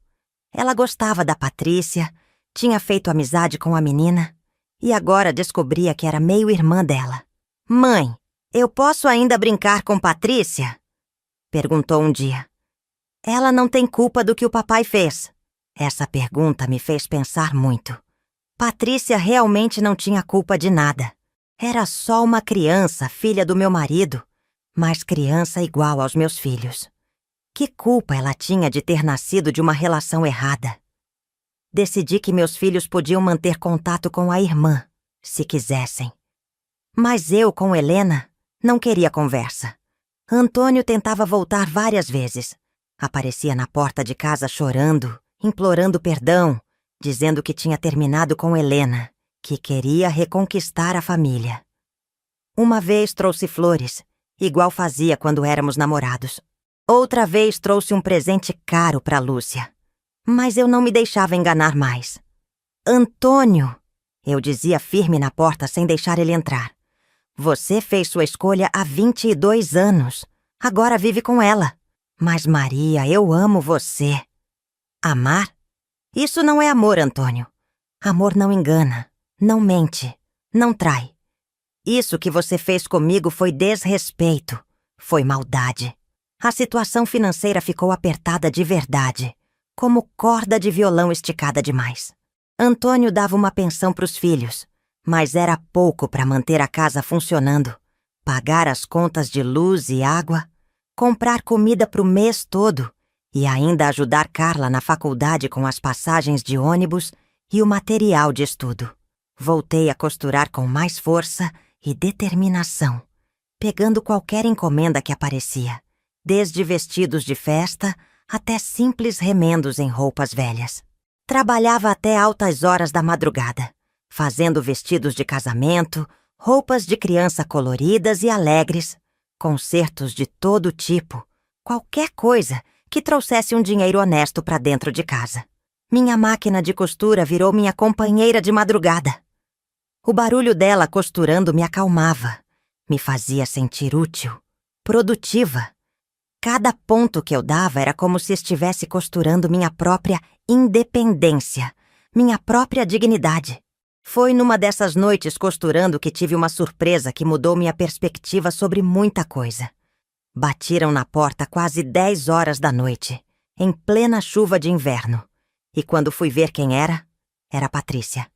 Ela gostava da Patrícia, tinha feito amizade com a menina e agora descobria que era meio irmã dela. Mãe, eu posso ainda brincar com Patrícia? Perguntou um dia. Ela não tem culpa do que o papai fez. Essa pergunta me fez pensar muito. Patrícia realmente não tinha culpa de nada. Era só uma criança, filha do meu marido, mas criança igual aos meus filhos. Que culpa ela tinha de ter nascido de uma relação errada? Decidi que meus filhos podiam manter contato com a irmã, se quisessem. Mas eu, com Helena, não queria conversa. Antônio tentava voltar várias vezes. Aparecia na porta de casa chorando, implorando perdão, dizendo que tinha terminado com Helena, que queria reconquistar a família. Uma vez trouxe flores, igual fazia quando éramos namorados. Outra vez trouxe um presente caro para Lúcia. Mas eu não me deixava enganar mais. Antônio, eu dizia firme na porta sem deixar ele entrar. Você fez sua escolha há 22 anos. Agora vive com ela. Mas Maria, eu amo você. Amar? Isso não é amor, Antônio. Amor não engana, não mente, não trai. Isso que você fez comigo foi desrespeito, foi maldade. A situação financeira ficou apertada de verdade, como corda de violão esticada demais. Antônio dava uma pensão para os filhos, mas era pouco para manter a casa funcionando, pagar as contas de luz e água, comprar comida para o mês todo e ainda ajudar Carla na faculdade com as passagens de ônibus e o material de estudo. Voltei a costurar com mais força e determinação, pegando qualquer encomenda que aparecia, desde vestidos de festa até simples remendos em roupas velhas. Trabalhava até altas horas da madrugada, fazendo vestidos de casamento, roupas de criança coloridas e alegres, concertos de todo tipo, qualquer coisa que trouxesse um dinheiro honesto para dentro de casa. Minha máquina de costura virou minha companheira de madrugada. O barulho dela costurando me acalmava, me fazia sentir útil, produtiva. Cada ponto que eu dava era como se estivesse costurando minha própria independência, minha própria dignidade. Foi numa dessas noites costurando que tive uma surpresa que mudou minha perspectiva sobre muita coisa. Batiram na porta quase 10 horas da noite, em plena chuva de inverno. E quando fui ver quem era, era Patrícia.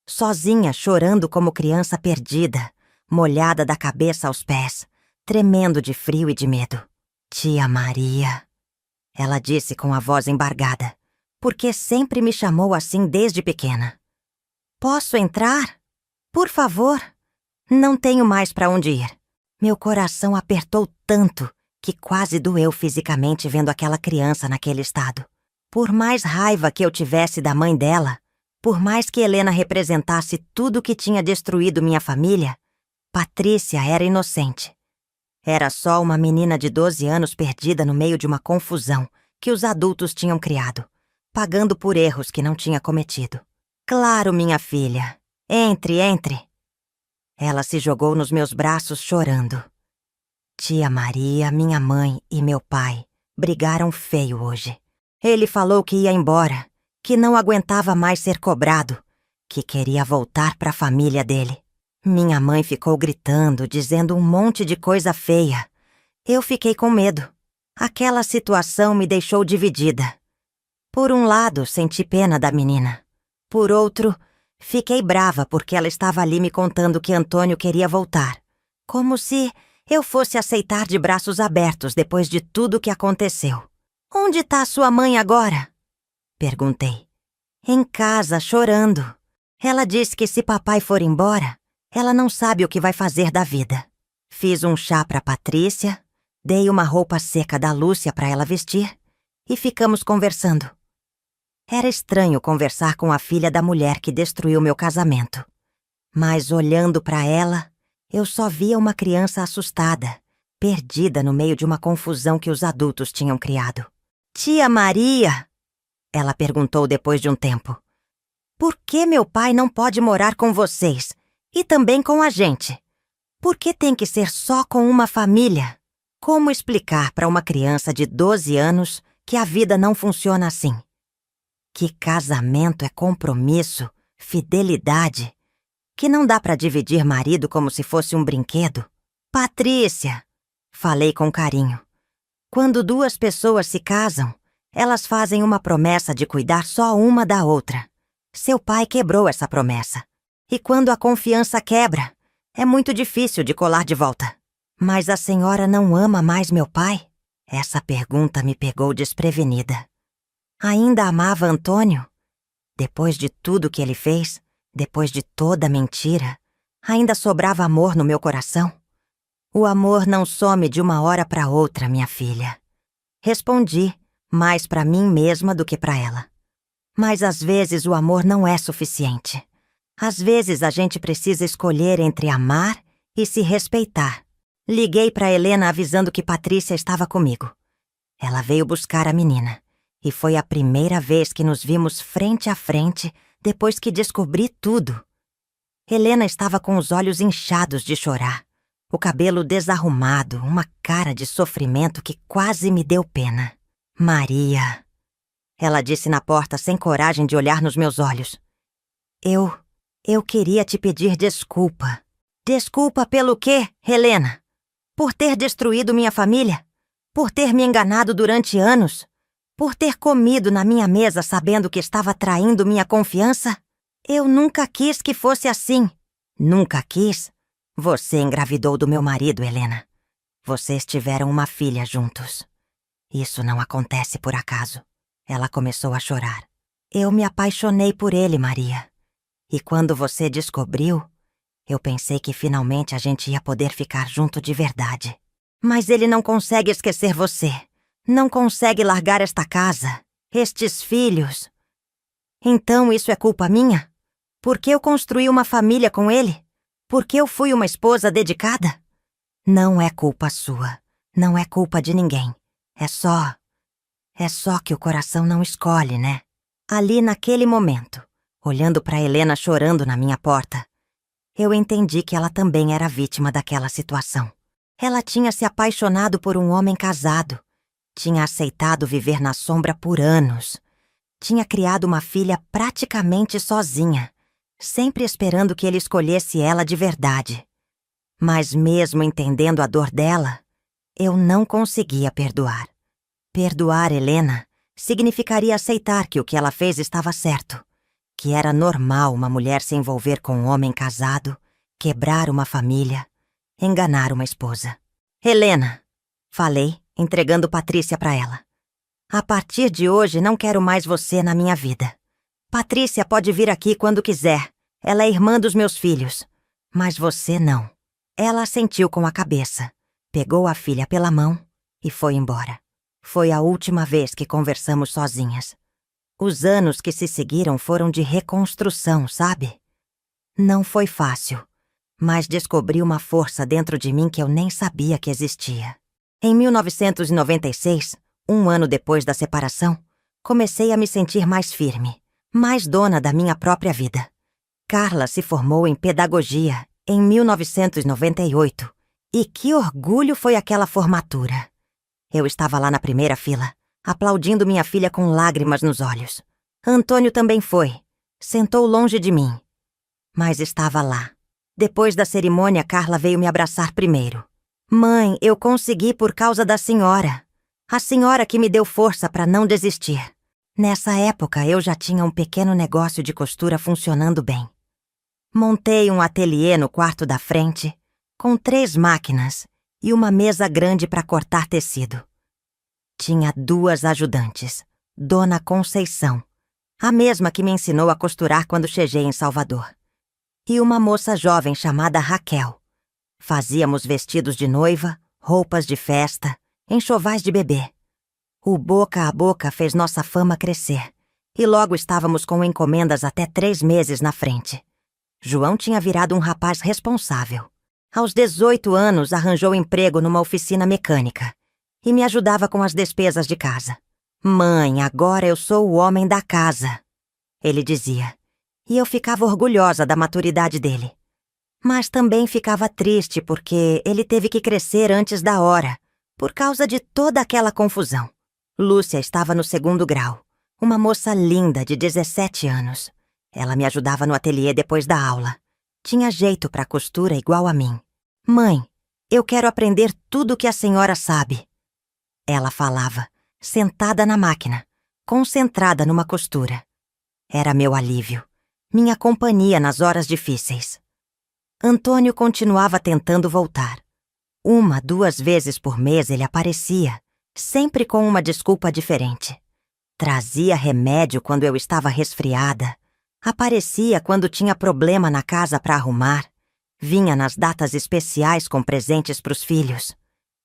Sozinha, chorando como criança perdida, molhada da cabeça aos pés, tremendo de frio e de medo. Tia Maria, ela disse com a voz embargada, porque sempre me chamou assim desde pequena. Posso entrar? Por favor. Não tenho mais para onde ir. Meu coração apertou tanto que quase doeu fisicamente vendo aquela criança naquele estado. Por mais raiva que eu tivesse da mãe dela, por mais que Helena representasse tudo que tinha destruído minha família, Patrícia era inocente. Era só uma menina de 12 anos perdida no meio de uma confusão que os adultos tinham criado, pagando por erros que não tinha cometido. Claro, minha filha. Entre, entre. Ela se jogou nos meus braços chorando. Tia Maria, minha mãe e meu pai brigaram feio hoje. Ele falou que ia embora, que não aguentava mais ser cobrado, que queria voltar para a família dele. Minha mãe ficou gritando, dizendo um monte de coisa feia. Eu fiquei com medo. Aquela situação me deixou dividida. Por um lado, senti pena da menina. Por outro, fiquei brava porque ela estava ali me contando que Antônio queria voltar. Como se eu fosse aceitar de braços abertos depois de tudo que aconteceu. Onde está sua mãe agora? Perguntei. Em casa, chorando. Ela disse que se papai for embora, ela não sabe o que vai fazer da vida. Fiz um chá para Patrícia, dei uma roupa seca da Lúcia para ela vestir e ficamos conversando. Era estranho conversar com a filha da mulher que destruiu meu casamento. Mas olhando para ela, eu só via uma criança assustada, perdida no meio de uma confusão que os adultos tinham criado. Tia Maria, ela perguntou depois de um tempo. Por que meu pai não pode morar com vocês e também com a gente? Por que tem que ser só com uma família? Como explicar para uma criança de 12 anos que a vida não funciona assim? Que casamento é compromisso, fidelidade, que não dá para dividir marido como se fosse um brinquedo. Patrícia, falei com carinho. Quando duas pessoas se casam, elas fazem uma promessa de cuidar só uma da outra. Seu pai quebrou essa promessa. E quando a confiança quebra, é muito difícil de colar de volta. Mas a senhora não ama mais meu pai? Essa pergunta me pegou desprevenida. Ainda amava Antônio? Depois de tudo que ele fez, depois de toda a mentira, ainda sobrava amor no meu coração? O amor não some de uma hora para outra, minha filha. Respondi, mais para mim mesma do que para ela. Mas às vezes o amor não é suficiente. Às vezes a gente precisa escolher entre amar e se respeitar. Liguei para Helena avisando que Patrícia estava comigo. Ela veio buscar a menina. E foi a primeira vez que nos vimos frente a frente depois que descobri tudo. Helena estava com os olhos inchados de chorar, o cabelo desarrumado, uma cara de sofrimento que quase me deu pena. Maria, Ela disse na porta sem coragem de olhar nos meus olhos. Eu queria te pedir desculpa. Desculpa pelo quê, Helena? Por ter destruído minha família? Por ter me enganado durante anos? Por ter comido na minha mesa sabendo que estava traindo minha confiança? Eu nunca quis que fosse assim. Nunca quis? Você engravidou do meu marido, Helena. Vocês tiveram uma filha juntos. Isso não acontece por acaso. Ela começou a chorar. Eu me apaixonei por ele, Maria. E quando você descobriu, eu pensei que finalmente a gente ia poder ficar junto de verdade. Mas ele não consegue esquecer você. Não consegue largar esta casa, estes filhos. Então isso é culpa minha? Porque eu construí uma família com ele? Porque eu fui uma esposa dedicada? Não é culpa sua. Não é culpa de ninguém. É só que o coração não escolhe, né? Ali naquele momento, olhando para Helena chorando na minha porta, eu entendi que ela também era vítima daquela situação. Ela tinha se apaixonado por um homem casado, tinha aceitado viver na sombra por anos, tinha criado uma filha praticamente sozinha, sempre esperando que ele escolhesse ela de verdade. Mas mesmo entendendo a dor dela, eu não conseguia perdoar. Perdoar Helena significaria aceitar que o que ela fez estava certo, que era normal uma mulher se envolver com um homem casado, quebrar uma família, enganar uma esposa. Helena, falei, entregando Patrícia para ela. A partir de hoje não quero mais você na minha vida. Patrícia pode vir aqui quando quiser. Ela é irmã dos meus filhos. Mas você não. Ela assentiu com a cabeça, pegou a filha pela mão e foi embora. Foi a última vez que conversamos sozinhas. Os anos que se seguiram foram de reconstrução, sabe? Não foi fácil, mas descobri uma força dentro de mim que eu nem sabia que existia. Em 1996, um ano depois da separação, comecei a me sentir mais firme, mais dona da minha própria vida. Carla se formou em pedagogia em 1998 e que orgulho foi aquela formatura! Eu estava lá na primeira fila, aplaudindo minha filha com lágrimas nos olhos. Antônio também foi. Sentou longe de mim. Mas estava lá. Depois da cerimônia, Carla veio me abraçar primeiro. Mãe, eu consegui por causa da senhora. A senhora que me deu força para não desistir. Nessa época, eu já tinha um pequeno negócio de costura funcionando bem. Montei um ateliê no quarto da frente, com 3 máquinas e uma mesa grande para cortar tecido. Tinha 2 ajudantes, Dona Conceição, a mesma que me ensinou a costurar quando cheguei em Salvador, e uma moça jovem chamada Raquel. Fazíamos vestidos de noiva, roupas de festa, enxovais de bebê. O boca a boca fez nossa fama crescer, e logo estávamos com encomendas até 3 meses na frente. João tinha virado um rapaz responsável. Aos 18 anos, arranjou emprego numa oficina mecânica e me ajudava com as despesas de casa. Mãe, agora eu sou o homem da casa, ele dizia, e eu ficava orgulhosa da maturidade dele. Mas também ficava triste porque ele teve que crescer antes da hora, por causa de toda aquela confusão. Lúcia estava no 2º grau, uma moça linda de 17 anos. Ela me ajudava no ateliê depois da aula. Tinha jeito para costura igual a mim. Mãe, eu quero aprender tudo o que a senhora sabe. Ela falava, sentada na máquina, concentrada numa costura. Era meu alívio, minha companhia nas horas difíceis. Antônio continuava tentando voltar. 1, 2 vezes por mês ele aparecia, sempre com uma desculpa diferente. Trazia remédio quando eu estava resfriada. Aparecia quando tinha problema na casa para arrumar. Vinha nas datas especiais com presentes para os filhos.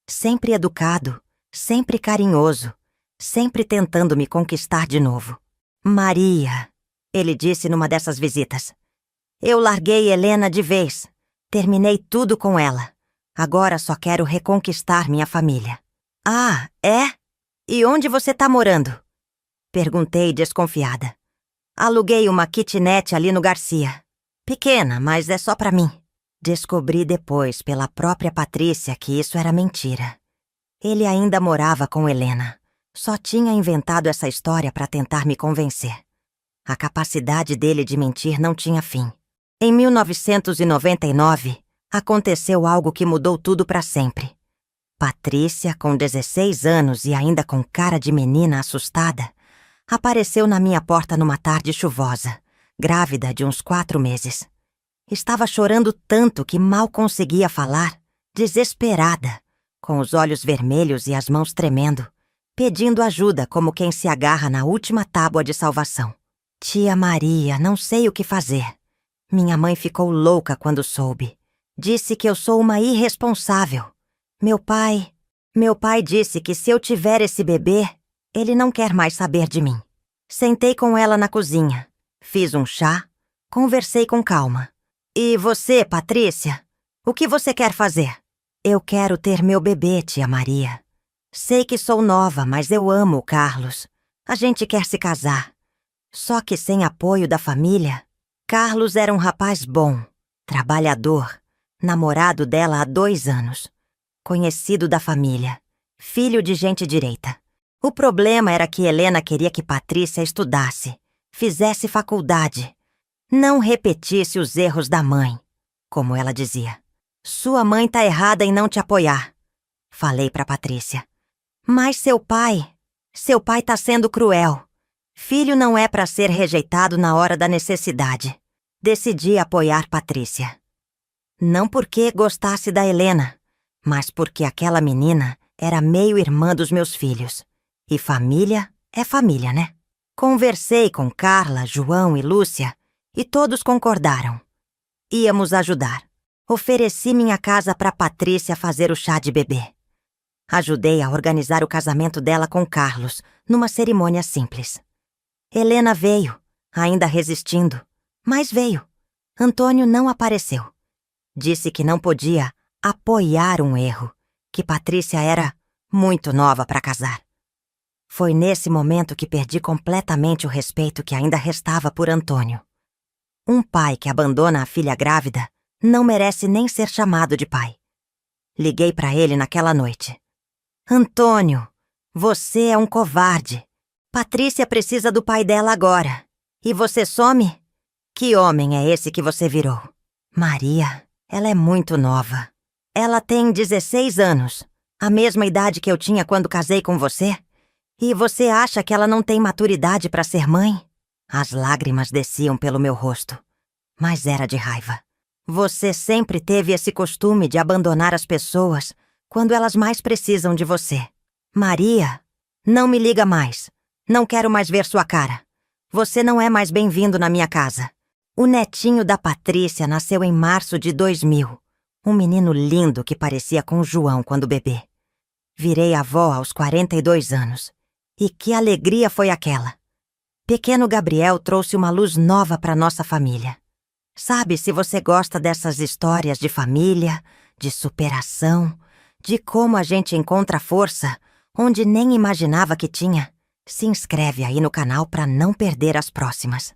Sempre educado, sempre carinhoso, sempre tentando me conquistar de novo. Maria, ele disse numa dessas visitas. Eu larguei Helena de vez. Terminei tudo com ela. Agora só quero reconquistar minha família. Ah, é? E onde você tá morando? Perguntei desconfiada. Aluguei uma kitnet ali no Garcia. Pequena, mas é só pra mim. Descobri depois, pela própria Patrícia, que isso era mentira. Ele ainda morava com Helena, Só tinha inventado essa história para tentar me convencer. A capacidade dele de mentir não tinha fim. Em 1999, aconteceu algo que mudou tudo para sempre. Patrícia, com 16 anos e ainda com cara de menina assustada, apareceu na minha porta numa tarde chuvosa, grávida de uns 4 meses. Estava chorando tanto que mal conseguia falar, desesperada, com os olhos vermelhos e as mãos tremendo, pedindo ajuda como quem se agarra na última tábua de salvação. Tia Maria, não sei o que fazer. Minha mãe ficou louca quando soube. Disse que eu sou uma irresponsável. Meu pai disse que se eu tiver esse bebê, ele não quer mais saber de mim. Sentei com ela na cozinha, fiz um chá, conversei com calma. E você, Patrícia? O que você quer fazer? Eu quero ter meu bebê, tia Maria. Sei que sou nova, mas eu amo o Carlos. A gente quer se casar. Só que sem apoio da família. Carlos era um rapaz bom, trabalhador, namorado dela há 2 anos. Conhecido da família, filho de gente direita. O problema era que Helena queria que Patrícia estudasse, fizesse faculdade, não repetisse os erros da mãe, como ela dizia. Sua mãe tá errada em não te apoiar, falei pra Patrícia. Mas seu pai tá sendo cruel. Filho não é pra ser rejeitado na hora da necessidade. Decidi apoiar Patrícia. Não porque gostasse da Helena, mas porque aquela menina era meio-irmã dos meus filhos. E família é família, né? Conversei com Carla, João e Lúcia e todos concordaram. Íamos ajudar. Ofereci minha casa para Patrícia fazer o chá de bebê. Ajudei a organizar o casamento dela com Carlos, numa cerimônia simples. Helena veio, ainda resistindo, mas veio. Antônio não apareceu. Disse que não podia apoiar um erro, que Patrícia era muito nova para casar. Foi nesse momento que perdi completamente o respeito que ainda restava por Antônio. Um pai que abandona a filha grávida não merece nem ser chamado de pai. Liguei para ele naquela noite. Antônio, você é um covarde. Patrícia precisa do pai dela agora. E você some? Que homem é esse que você virou? Maria, ela é muito nova. Ela tem 16 anos, a mesma idade que eu tinha quando casei com você. E você acha que ela não tem maturidade para ser mãe? As lágrimas desciam pelo meu rosto, mas era de raiva. Você sempre teve esse costume de abandonar as pessoas quando elas mais precisam de você. Maria, não me liga mais. Não quero mais ver sua cara. Você não é mais bem-vindo na minha casa. O netinho da Patrícia nasceu em março de 2000. Um menino lindo que parecia com o João quando bebê. Virei avó aos 42 anos. E que alegria foi aquela! Pequeno Gabriel trouxe uma luz nova para nossa família. Sabe, se você gosta dessas histórias de família, de superação, de como a gente encontra força onde nem imaginava que tinha, se inscreve aí no canal para não perder as próximas.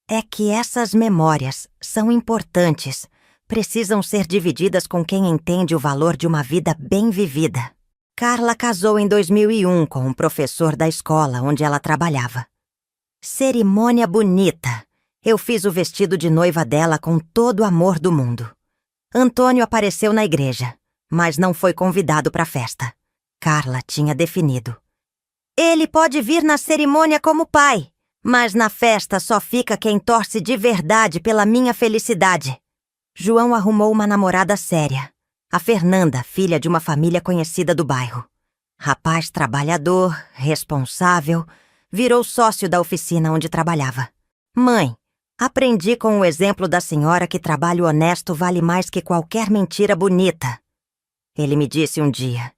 É que essas memórias são importantes, precisam ser divididas com quem entende o valor de uma vida bem vivida. Carla casou em 2001 com um professor da escola onde ela trabalhava. Cerimônia bonita. Eu fiz o vestido de noiva dela com todo o amor do mundo. Antônio apareceu na igreja, mas não foi convidado para a festa. Carla tinha definido. Ele pode vir na cerimônia como pai, mas na festa só fica quem torce de verdade pela minha felicidade. João arrumou uma namorada séria. A Fernanda, filha de uma família conhecida do bairro. Rapaz trabalhador, responsável, virou sócio da oficina onde trabalhava. Mãe, aprendi com o exemplo da senhora que trabalho honesto vale mais que qualquer mentira bonita. Ele me disse um dia,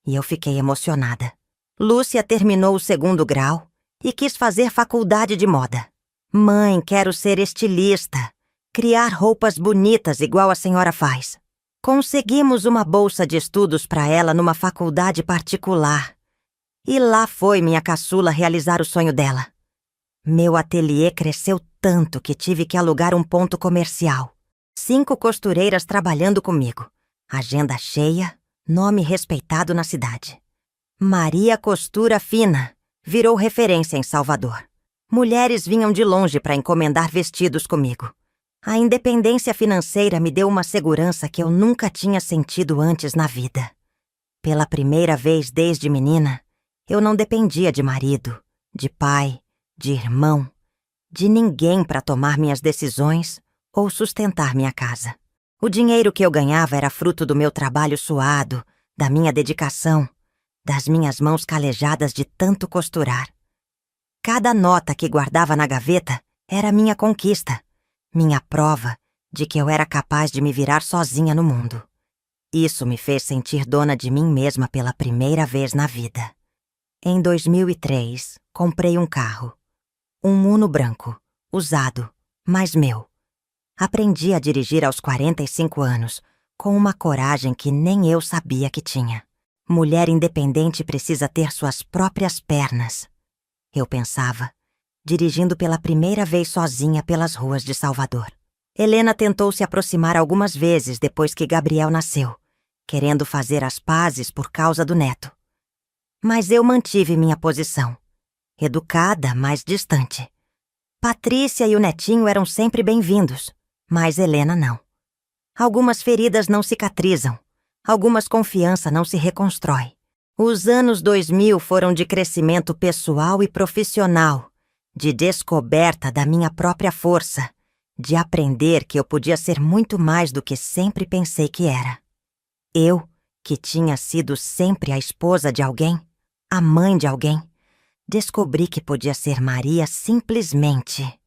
e eu fiquei emocionada. Lúcia terminou o 2º grau e quis fazer faculdade de moda. Mãe, quero ser estilista, criar roupas bonitas igual a senhora faz. Conseguimos uma bolsa de estudos para ela numa faculdade particular. E lá foi minha caçula realizar o sonho dela. Meu ateliê cresceu tanto que tive que alugar um ponto comercial. 5 costureiras trabalhando comigo. Agenda cheia, nome respeitado na cidade. Maria Costura Fina virou referência em Salvador. Mulheres vinham de longe para encomendar vestidos comigo. A independência financeira me deu uma segurança que eu nunca tinha sentido antes na vida. Pela primeira vez desde menina, eu não dependia de marido, de pai, de irmão, de ninguém para tomar minhas decisões ou sustentar minha casa. O dinheiro que eu ganhava era fruto do meu trabalho suado, da minha dedicação, das minhas mãos calejadas de tanto costurar. Cada nota que guardava na gaveta era minha conquista, minha prova de que eu era capaz de me virar sozinha no mundo. Isso me fez sentir dona de mim mesma pela primeira vez na vida. Em 2003, comprei um carro. Um Uno branco, usado, mas meu. Aprendi a dirigir aos 45 anos, com uma coragem que nem eu sabia que tinha. Mulher independente precisa ter suas próprias pernas. Eu pensava, dirigindo pela primeira vez sozinha pelas ruas de Salvador. Helena tentou se aproximar algumas vezes depois que Gabriel nasceu, querendo fazer as pazes por causa do neto. Mas eu mantive minha posição, educada, mas distante. Patrícia e o netinho eram sempre bem-vindos, mas Helena não. Algumas feridas não cicatrizam, algumas confiança não se reconstrói. Os anos 2000 foram de crescimento pessoal e profissional, de descoberta da minha própria força, de aprender que eu podia ser muito mais do que sempre pensei que era. Eu, que tinha sido sempre a esposa de alguém, a mãe de alguém, descobri que podia ser Maria simplesmente.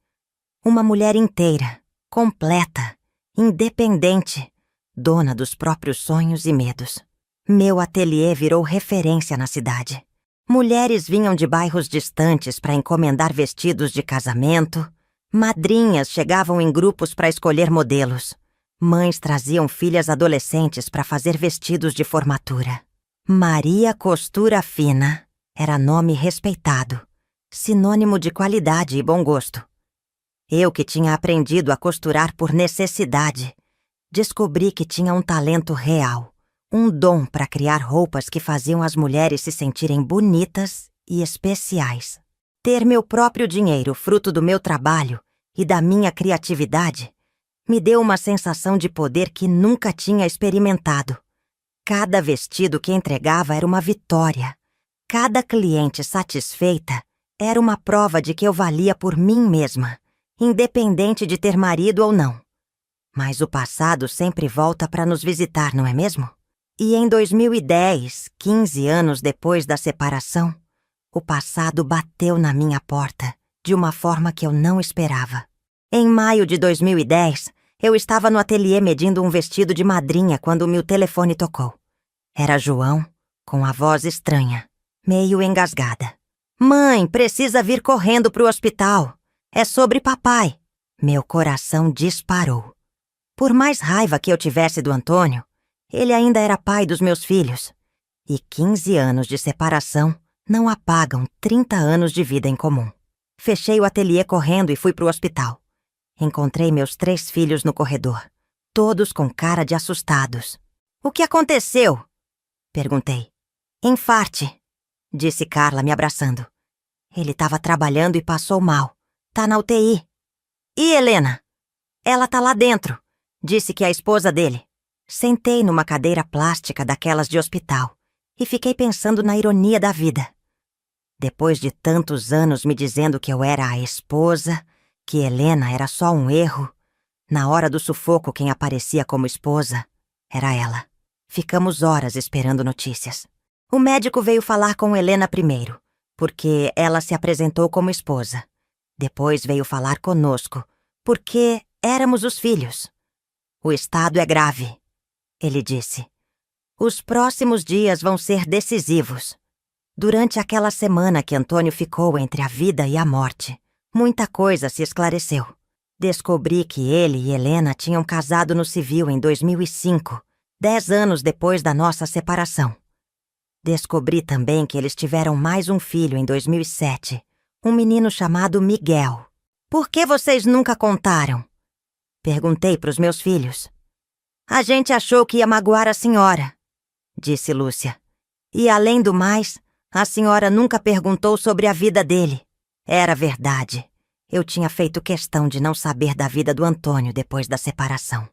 Uma mulher inteira, completa, independente, dona dos próprios sonhos e medos. Meu ateliê virou referência na cidade. Mulheres vinham de bairros distantes para encomendar vestidos de casamento, madrinhas chegavam em grupos para escolher modelos, mães traziam filhas adolescentes para fazer vestidos de formatura. Maria Costura Fina era nome respeitado, sinônimo de qualidade e bom gosto. Eu que tinha aprendido a costurar por necessidade, descobri que tinha um talento real. Um dom para criar roupas que faziam as mulheres se sentirem bonitas e especiais. Ter meu próprio dinheiro, fruto do meu trabalho e da minha criatividade, me deu uma sensação de poder que nunca tinha experimentado. Cada vestido que entregava era uma vitória. Cada cliente satisfeita era uma prova de que eu valia por mim mesma, independente de ter marido ou não. Mas o passado sempre volta para nos visitar, não é mesmo? E em 2010, 15 anos depois da separação, o passado bateu na minha porta de uma forma que eu não esperava. Em maio de 2010, eu estava no ateliê medindo um vestido de madrinha quando meu telefone tocou. Era João, com a voz estranha, meio engasgada. "Mãe, precisa vir correndo pro hospital. É sobre papai." Meu coração disparou. Por mais raiva que eu tivesse do Antônio, ele ainda era pai dos meus filhos. E 15 anos de separação não apagam 30 anos de vida em comum. Fechei o ateliê correndo e fui pro hospital. Encontrei meus 3 filhos no corredor, todos com cara de assustados. "O que aconteceu?" perguntei. "Infarte", disse Carla me abraçando. "Ele estava trabalhando e passou mal. Tá na UTI." "E Helena?" "Ela tá lá dentro", disse que é a esposa dele. Sentei numa cadeira plástica daquelas de hospital e fiquei pensando na ironia da vida. Depois de tantos anos me dizendo que eu era a esposa, que Helena era só um erro, na hora do sufoco quem aparecia como esposa era ela. Ficamos horas esperando notícias. O médico veio falar com Helena primeiro, porque ela se apresentou como esposa. Depois veio falar conosco, porque éramos os filhos. "O estado é grave", ele disse. "Os próximos dias vão ser decisivos." Durante aquela semana que Antônio ficou entre a vida e a morte, muita coisa se esclareceu. Descobri que ele e Helena tinham casado no civil em 2005, 10 anos depois da nossa separação. Descobri também que eles tiveram mais um filho em 2007, um menino chamado Miguel. "Por que vocês nunca contaram?" perguntei para os meus filhos. "A gente achou que ia magoar a senhora", disse Lúcia. E além do mais, a senhora nunca perguntou sobre a vida dele. Era verdade. Eu tinha feito questão de não saber da vida do Antônio depois da separação.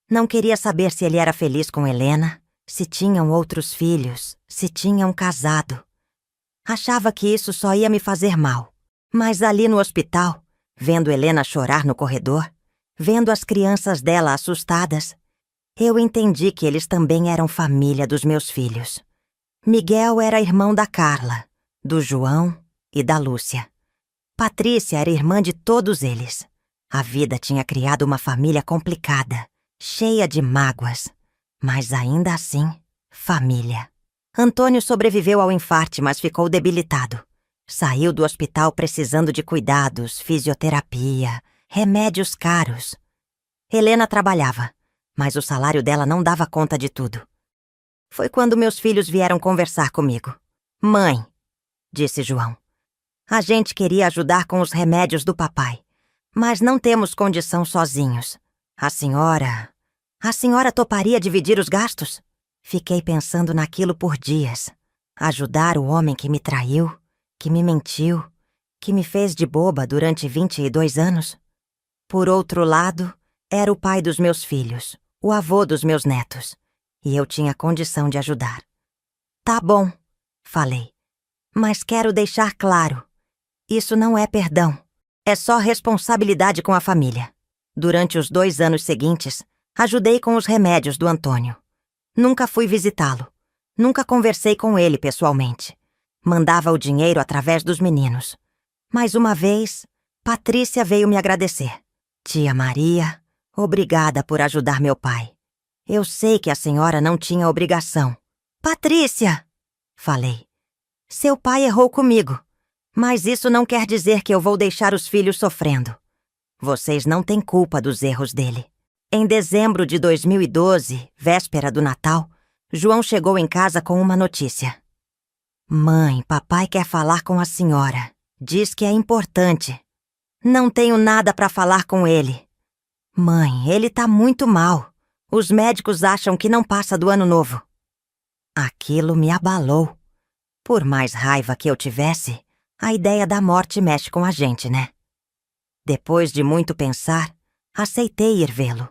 Não queria saber se ele era feliz com Helena, se tinham outros filhos, se tinham casado. Achava que isso só ia me fazer mal. Mas ali no hospital, vendo Helena chorar no corredor, vendo as crianças dela assustadas, eu entendi que eles também eram família dos meus filhos. Miguel era irmão da Carla, do João e da Lúcia. Patrícia era irmã de todos eles. A vida tinha criado uma família complicada, cheia de mágoas, mas ainda assim, família. Antônio sobreviveu ao infarte, mas ficou debilitado. Saiu do hospital precisando de cuidados, fisioterapia, remédios caros. Helena trabalhava, mas o salário dela não dava conta de tudo. Foi quando meus filhos vieram conversar comigo. "Mãe", disse João, "a gente queria ajudar com os remédios do papai, mas não temos condição sozinhos. A senhora toparia dividir os gastos?" Fiquei pensando naquilo por dias. Ajudar o homem que me traiu, que me mentiu, que me fez de boba durante 22 anos. Por outro lado, era o pai dos meus filhos, o avô dos meus netos, e eu tinha condição de ajudar. "Tá bom", falei, "mas quero deixar claro, isso não é perdão, é só responsabilidade com a família." Durante os 2 anos seguintes, ajudei com os remédios do Antônio. Nunca fui visitá-lo, nunca conversei com ele pessoalmente. Mandava o dinheiro através dos meninos. Mas uma vez, Patrícia veio me agradecer. "Tia Maria, obrigada por ajudar meu pai. Eu sei que a senhora não tinha obrigação." "Patrícia", falei, "seu pai errou comigo, mas isso não quer dizer que eu vou deixar os filhos sofrendo. Vocês não têm culpa dos erros dele." Em dezembro de 2012, véspera do Natal, João chegou em casa com uma notícia. "Mãe, papai quer falar com a senhora. Diz que é importante." "Não tenho nada para falar com ele." "Mãe, ele tá muito mal. Os médicos acham que não passa do ano novo." Aquilo me abalou. Por mais raiva que eu tivesse, a ideia da morte mexe com a gente, né? Depois de muito pensar, aceitei ir vê-lo.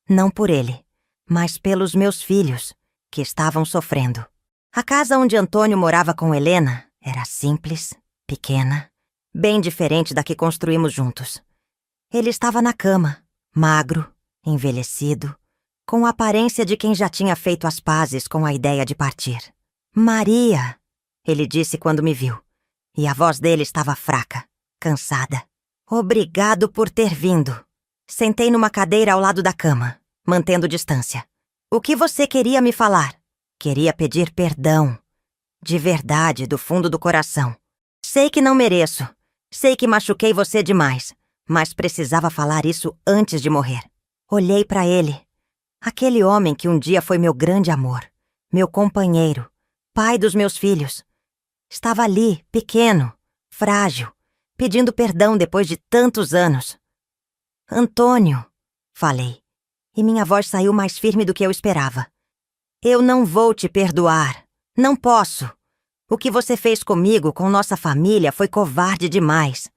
Não por ele, mas pelos meus filhos, que estavam sofrendo. A casa onde Antônio morava com Helena era simples, pequena, bem diferente da que construímos juntos. Ele estava na cama, magro, envelhecido, com a aparência de quem já tinha feito as pazes com a ideia de partir. "Maria", ele disse quando me viu, e a voz dele estava fraca, cansada. "Obrigado por ter vindo." Sentei numa cadeira ao lado da cama, mantendo distância. "O que você queria me falar?" "Queria pedir perdão. De verdade, do fundo do coração. Sei que não mereço. Sei que machuquei você demais. Mas precisava falar isso antes de morrer." Olhei para ele. Aquele homem que um dia foi meu grande amor, meu companheiro, pai dos meus filhos. Estava ali, pequeno, frágil, pedindo perdão depois de tantos anos. "Antônio", falei, e minha voz saiu mais firme do que eu esperava. "Eu não vou te perdoar. Não posso. O que você fez comigo, com nossa família, foi covarde demais.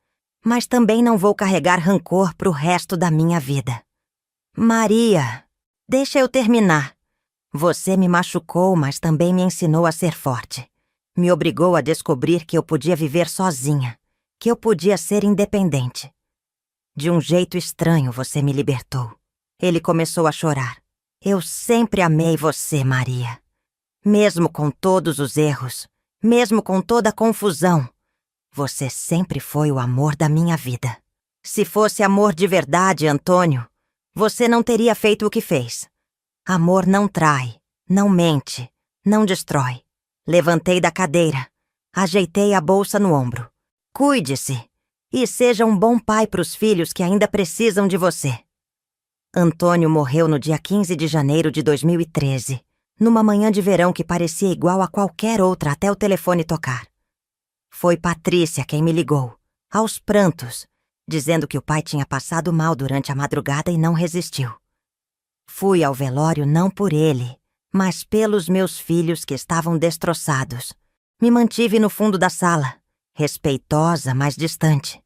Mas também não vou carregar rancor pro resto da minha vida." "Maria, deixa eu terminar. Você me machucou, mas também me ensinou a ser forte. Me obrigou a descobrir que eu podia viver sozinha, que eu podia ser independente. De um jeito estranho você me libertou." Ele começou a chorar. "Eu sempre amei você, Maria. Mesmo com todos os erros, mesmo com toda a confusão, você sempre foi o amor da minha vida. Se fosse amor de verdade, Antônio, você não teria feito o que fez. Amor não trai, não mente, não destrói." Levantei da cadeira, ajeitei a bolsa no ombro. "Cuide-se e seja um bom pai para os filhos que ainda precisam de você." Antônio morreu no dia 15 de janeiro de 2013, numa manhã de verão que parecia igual a qualquer outra até o telefone tocar. Foi Patrícia quem me ligou, aos prantos, dizendo que o pai tinha passado mal durante a madrugada e não resistiu. Fui ao velório não por ele, mas pelos meus filhos que estavam destroçados. Me mantive no fundo da sala, respeitosa, mas distante,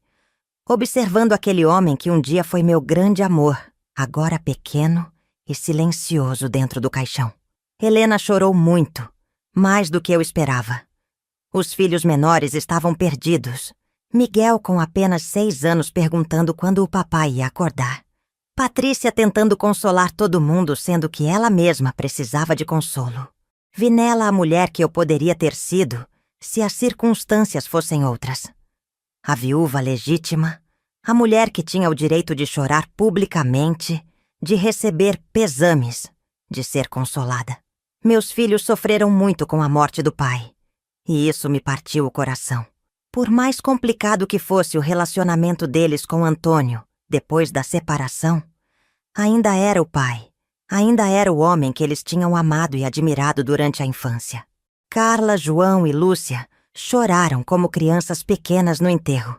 observando aquele homem que um dia foi meu grande amor, agora pequeno e silencioso dentro do caixão. Helena chorou muito, mais do que eu esperava. Os filhos menores estavam perdidos. Miguel com apenas 6 anos perguntando quando o papai ia acordar. Patrícia tentando consolar todo mundo, sendo que ela mesma precisava de consolo. Vi nela a mulher que eu poderia ter sido se as circunstâncias fossem outras. A viúva legítima, a mulher que tinha o direito de chorar publicamente, de receber pesames, de ser consolada. Meus filhos sofreram muito com a morte do pai, e isso me partiu o coração. Por mais complicado que fosse o relacionamento deles com Antônio depois da separação, ainda era o pai, ainda era o homem que eles tinham amado e admirado durante a infância. Carla, João e Lúcia choraram como crianças pequenas no enterro.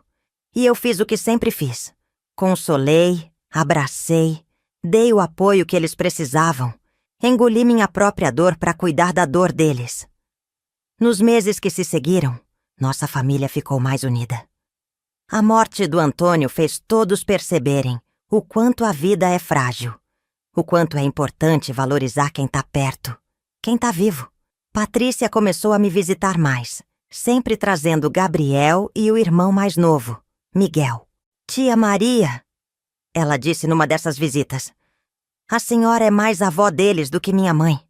E eu fiz o que sempre fiz. Consolei, abracei, dei o apoio que eles precisavam, engoli minha própria dor para cuidar da dor deles. Nos meses que se seguiram, nossa família ficou mais unida. A morte do Antônio fez todos perceberem o quanto a vida é frágil, o quanto é importante valorizar quem tá perto, quem tá vivo. Patrícia começou a me visitar mais, sempre trazendo Gabriel e o irmão mais novo, Miguel. Tia Maria, ela disse numa dessas visitas, a senhora é mais avó deles do que minha mãe.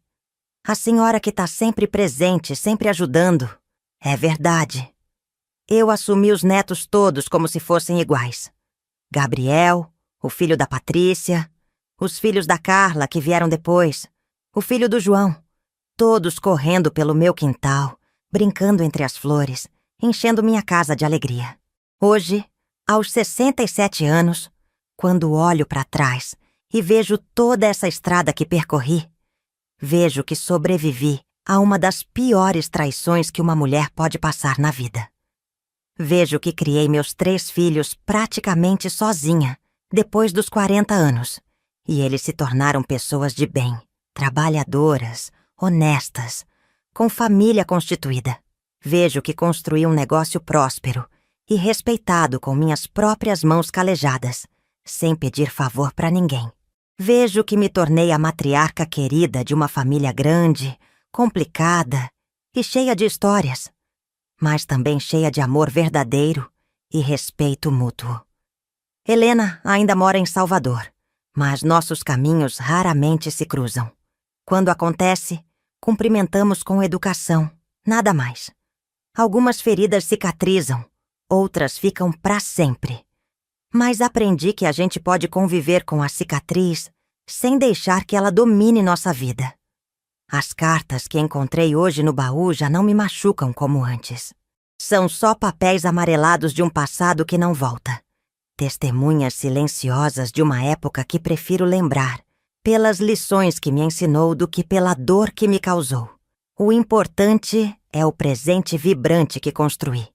A senhora que tá sempre presente, sempre ajudando. É verdade. Eu assumi os netos todos como se fossem iguais. Gabriel, o filho da Patrícia, os filhos da Carla que vieram depois, o filho do João, todos correndo pelo meu quintal, brincando entre as flores, enchendo minha casa de alegria. Hoje, aos 67 anos, quando olho para trás e vejo toda essa estrada que percorri, vejo que sobrevivi a uma das piores traições que uma mulher pode passar na vida. Vejo que criei meus 3 filhos praticamente sozinha, depois dos 40 anos, e eles se tornaram pessoas de bem, trabalhadoras, honestas, com família constituída. Vejo que construí um negócio próspero e respeitado com minhas próprias mãos calejadas, sem pedir favor para ninguém. Vejo que me tornei a matriarca querida de uma família grande, complicada e cheia de histórias, mas também cheia de amor verdadeiro e respeito mútuo. Helena ainda mora em Salvador, mas nossos caminhos raramente se cruzam. Quando acontece, cumprimentamos com educação, nada mais. Algumas feridas cicatrizam, outras ficam para sempre. Mas aprendi que a gente pode conviver com a cicatriz sem deixar que ela domine nossa vida. As cartas que encontrei hoje no baú já não me machucam como antes. São só papéis amarelados de um passado que não volta. Testemunhas silenciosas de uma época que prefiro lembrar, pelas lições que me ensinou do que pela dor que me causou. O importante é o presente vibrante que construí.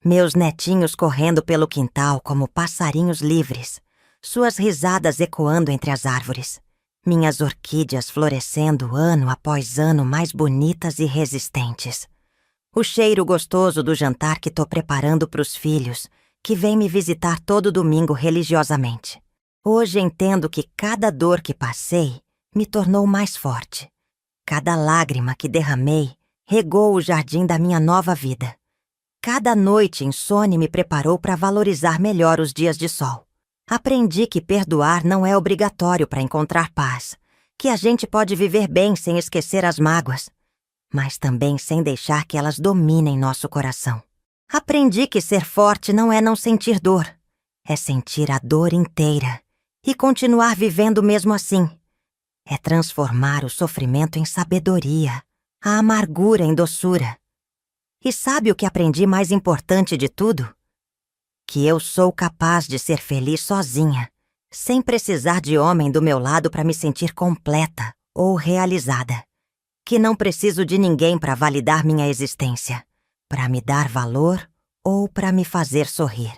Meus netinhos correndo pelo quintal como passarinhos livres, suas risadas ecoando entre as árvores. Minhas orquídeas florescendo ano após ano mais bonitas e resistentes. O cheiro gostoso do jantar que tô preparando pros filhos, que vêm me visitar todo domingo religiosamente. Hoje entendo que cada dor que passei me tornou mais forte. Cada lágrima que derramei regou o jardim da minha nova vida. Cada noite insone me preparou para valorizar melhor os dias de sol. Aprendi que perdoar não é obrigatório para encontrar paz, que a gente pode viver bem sem esquecer as mágoas, mas também sem deixar que elas dominem nosso coração. Aprendi que ser forte não é não sentir dor, é sentir a dor inteira e continuar vivendo mesmo assim. É transformar o sofrimento em sabedoria, a amargura em doçura. E sabe o que aprendi mais importante de tudo? Que eu sou capaz de ser feliz sozinha, sem precisar de homem do meu lado para me sentir completa ou realizada. Que não preciso de ninguém para validar minha existência, para me dar valor ou para me fazer sorrir.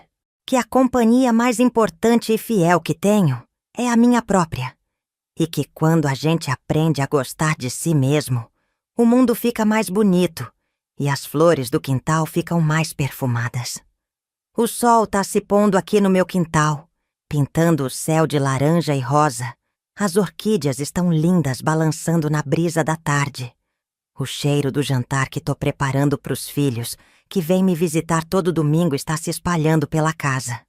Que a companhia mais importante e fiel que tenho é a minha própria. e que quando a gente aprende a gostar de si mesmo, o mundo fica mais bonito e as flores do quintal ficam mais perfumadas. O sol tá se pondo aqui no meu quintal, pintando o céu de laranja e rosa. As orquídeas estão lindas balançando na brisa da tarde. O cheiro do jantar que tô preparando pros filhos, que vêm me visitar todo domingo, está se espalhando pela casa.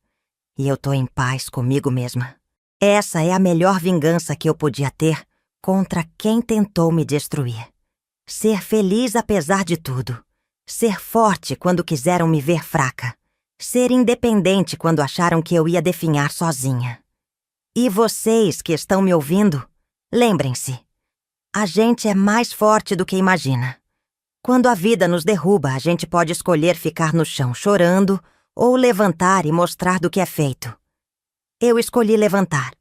E eu tô em paz comigo mesma. Essa é a melhor vingança que eu podia ter contra quem tentou me destruir. Ser feliz apesar de tudo. Ser forte quando quiseram me ver fraca. Ser independente quando acharam que eu ia definhar sozinha. E vocês que estão me ouvindo, lembrem-se. A gente é mais forte do que imagina. Quando a vida nos derruba, a gente pode escolher ficar no chão chorando ou levantar e mostrar do que é feito. Eu escolhi levantar.